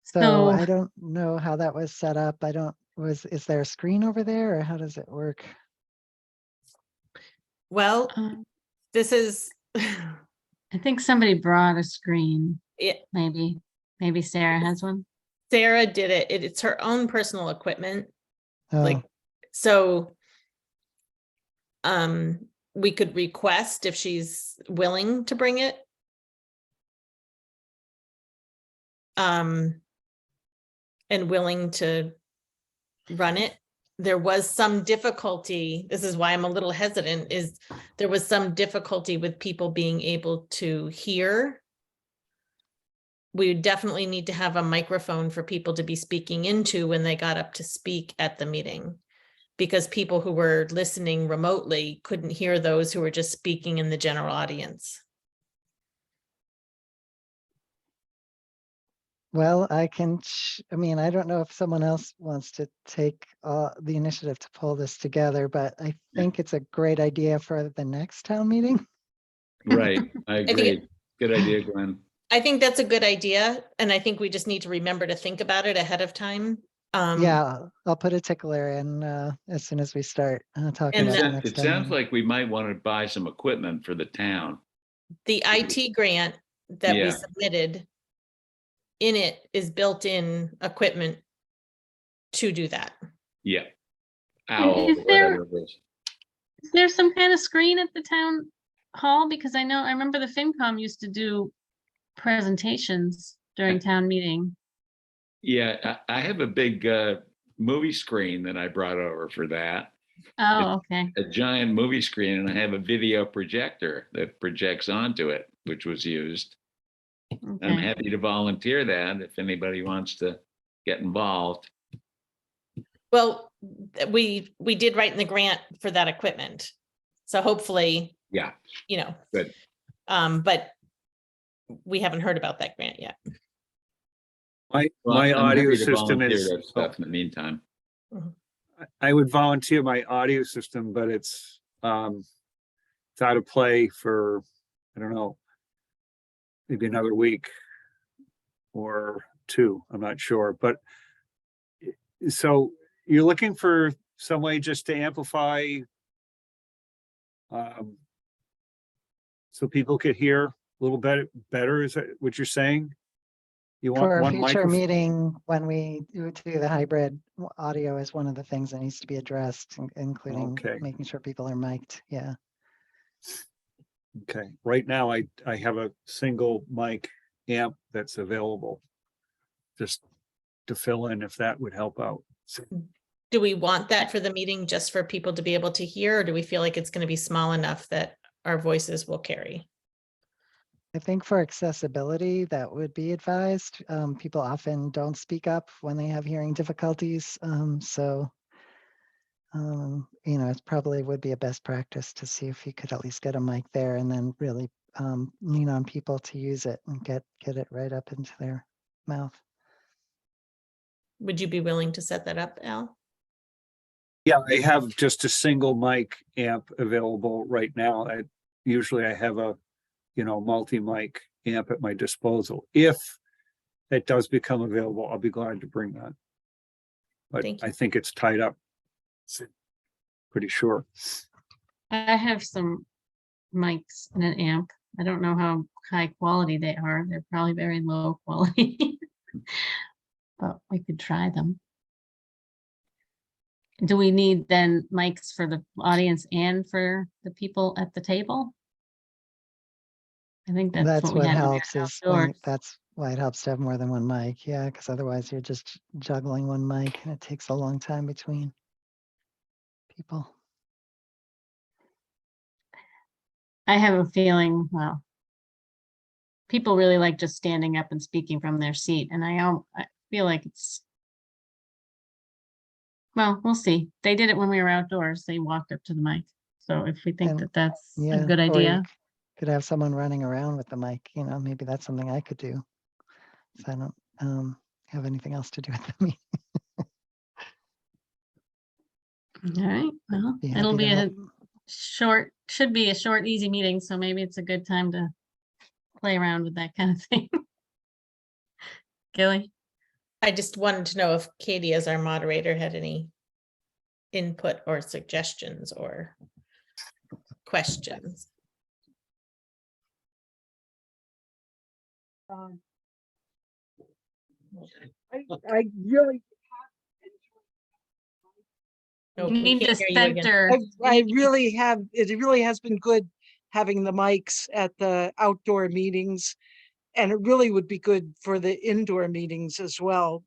So So- I don't know how that was set up. Is there a screen over there or how does it work? Well, Um, this is, I think somebody brought a screen, it, maybe Sarah has one. Sarah did it. It's her own personal equipment. Like, Oh, so we could request if she's willing to bring it. And willing to run it. There was some difficulty, this is why I'm a little hesitant, is there was some difficulty with people being able to hear. We definitely need to have a microphone for people to be speaking into when they got up to speak at the meeting. Because people who were listening remotely couldn't hear those who were just speaking in the general audience. Well, I mean, I don't know if someone else wants to take the initiative to pull this together, but I think it's a great idea for the next town meeting. Right, I think agree. Good idea, Glenn. I think that's a good idea, and I think we just need to remember to think about it ahead of time. Yeah, I'll put a tickler in as soon as we start talking And about It the sounds- next it town sounds meeting. like we might want to buy some equipment for the town. the IT grant that we Yeah. submitted, in it is built-in equipment to do that. Yeah. Owl, Is there- whatever it is. Is there some kind of screen at the town hall? Because I remember the FinCom used to do presentations during town meeting. Yeah, I have a big movie screen that I brought over for that. Oh, okay. A giant movie screen, and I have a video projector that projects onto it, which was used. I'm Okay. happy to volunteer that if anybody wants to get involved. Well, we did write in the grant for that equipment. So hopefully, Yeah, good. But we haven't heard about that grant yet. My Well, my I'm audio happy to system volunteer is, that stuff in the meantime. I would volunteer my audio system, but it's out of play for, I don't know, maybe another week or two, I'm not sure, but so you're looking for some way just to amplify so people could hear a little better, is that what you're saying? You want For a one future microphone? meeting, when we do the hybrid, audio is one of the things that needs to be addressed, including Okay. making sure people are mic'd. Yeah. Okay, right now I have a single mic amp that's available. Just to fill in if that would help out. Do we want that for the meeting just for people to be able to hear, or do we feel like it's going to be small enough that our voices will carry? I think for accessibility, that would be advised. People often don't speak up when they have hearing difficulties. It probably would be a best practice to see if you could at least get a mic there and then really lean on people to use it and get it right up into their mouth. Would you be willing to set that up, Al? Yeah, I have just a single mic amp available right now. Usually I have a, multi-mic amp at my disposal. If it does become available, I'll be glad to bring that. But Thank you. I think it's tied up. Pretty sure. I have some mics and an amp. I don't know how high quality they are. They're probably very low quality. But we could try them. Do we need then mics for the audience and for the people at the table? I think that's what we what had. helps that's why it helps to have more than one mic. Yeah, because otherwise you're just juggling one mic and it takes a long time between people. I have a feeling, well, people really like just standing up and speaking from their seat, and I feel like well, we'll see. They did it when we were outdoors. They walked up to the mic. So if we think And- that that's a Yeah. good or you idea. could have someone running around with the mic, maybe that's something I could do. So I don't have anything else to do with the meeting. All right, well, Be it'll happy be to a help. should be a short, easy meeting, so maybe it's a good time to play around with that kind of thing. Gilly? I just wanted to know if Katie, as our moderator, had any input or suggestions or questions. I really, No, You we need can't to hear you again. center. I really have, it really has been good having the mics at the outdoor meetings. And it really would be good for the indoor meetings as well.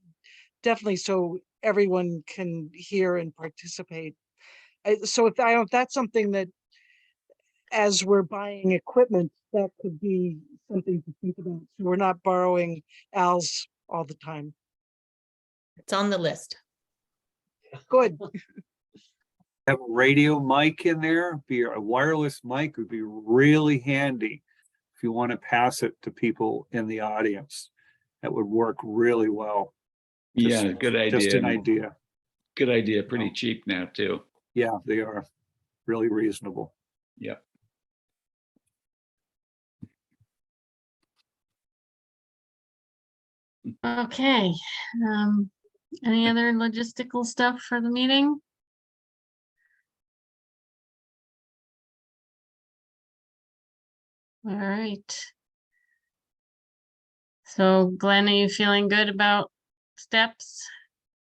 Definitely so everyone can hear and participate. So if that's something that, as we're buying equipment, that could be something to think about. So we're not borrowing Al's all the time. It's on the list. Good. Have a radio mic in there, a wireless mic would be really handy if you want to pass it to people in the audience. that would work really well. Yeah, Just- good idea. Just an idea. Good idea. Pretty cheap now too. Yeah, they are really reasonable. Yep. Okay, any other logistical stuff for the meeting? All right. So Glenn, are you feeling good about steps?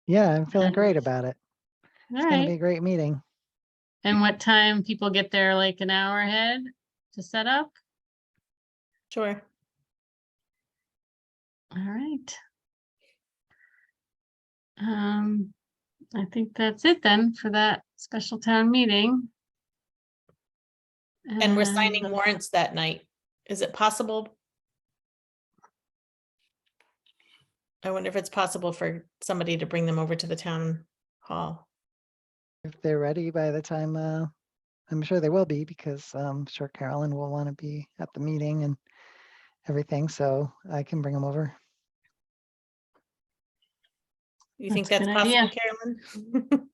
Yeah, I'm feeling And- great about it. All It's gonna be a right, great meeting. and what time people get there, like an hour ahead to set up? Sure. All right. I think that's it then for that special town meeting. And we're signing And- warrants that night. Is it possible? I wonder if it's possible for somebody to bring them over to the town hall. If they're ready by the time, I'm sure they will be, because I'm sure Carolyn will want to be at the meeting and everything, so I can bring them over. You think That's a that's good idea. possible, Carolyn?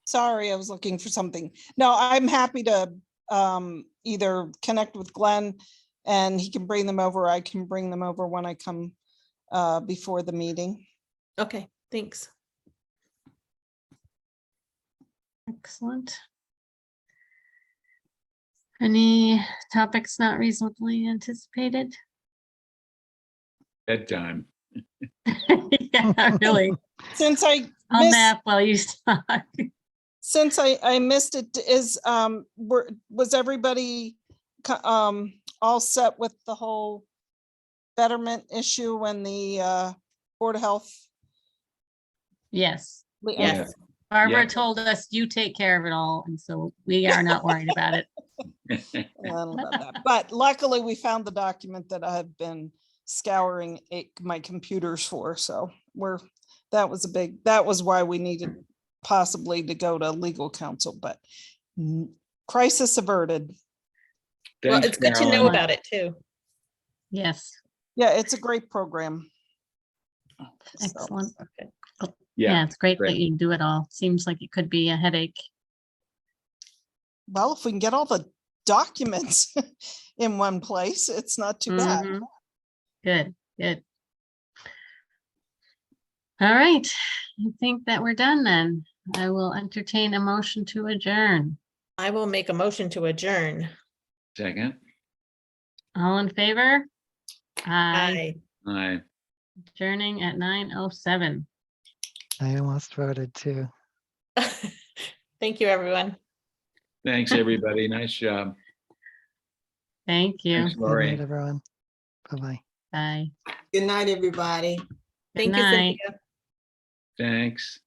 Sorry, I was looking for something. No, I'm happy to either connect with Glenn and he can bring them over. I can bring them over when I come before the meeting. Okay, thanks. Excellent. Any topics not reasonably anticipated? Bedtime. Yeah, really. Since I I'll missed, nap while you talk. since I missed it, was everybody all set with the whole betterment issue and the Board of Health? Yes, Yes. Barbara Yeah. told us you take care of it all, and so we are not worried about it. I don't know about that. But luckily, we found the document that I've been scouring my computers for, so that was why we needed possibly to go to legal counsel, but crisis averted. Well, Thanks, it's good to know Carolyn. about it too. Yes, Yeah, it's a great program. So, excellent. Okay. Yeah, Yeah, it's great that great. you do it all. Seems like it could be a headache. well, if we can get all the documents in one place, it's not too bad. Mhm. Good, good. All right, I think that we're done then. I will entertain a motion to adjourn. I will make a motion to adjourn. Second. All in favor? Aye. Aye. Aye. Adjourning at 9:07. I almost voted too. Thank you, everyone. Thanks, everybody. Nice job. Thank you. Thanks, Good night, Lori. everyone. Bye-bye. Bye. Good night, everybody. Good Thank you, night. Cynthia. Thanks.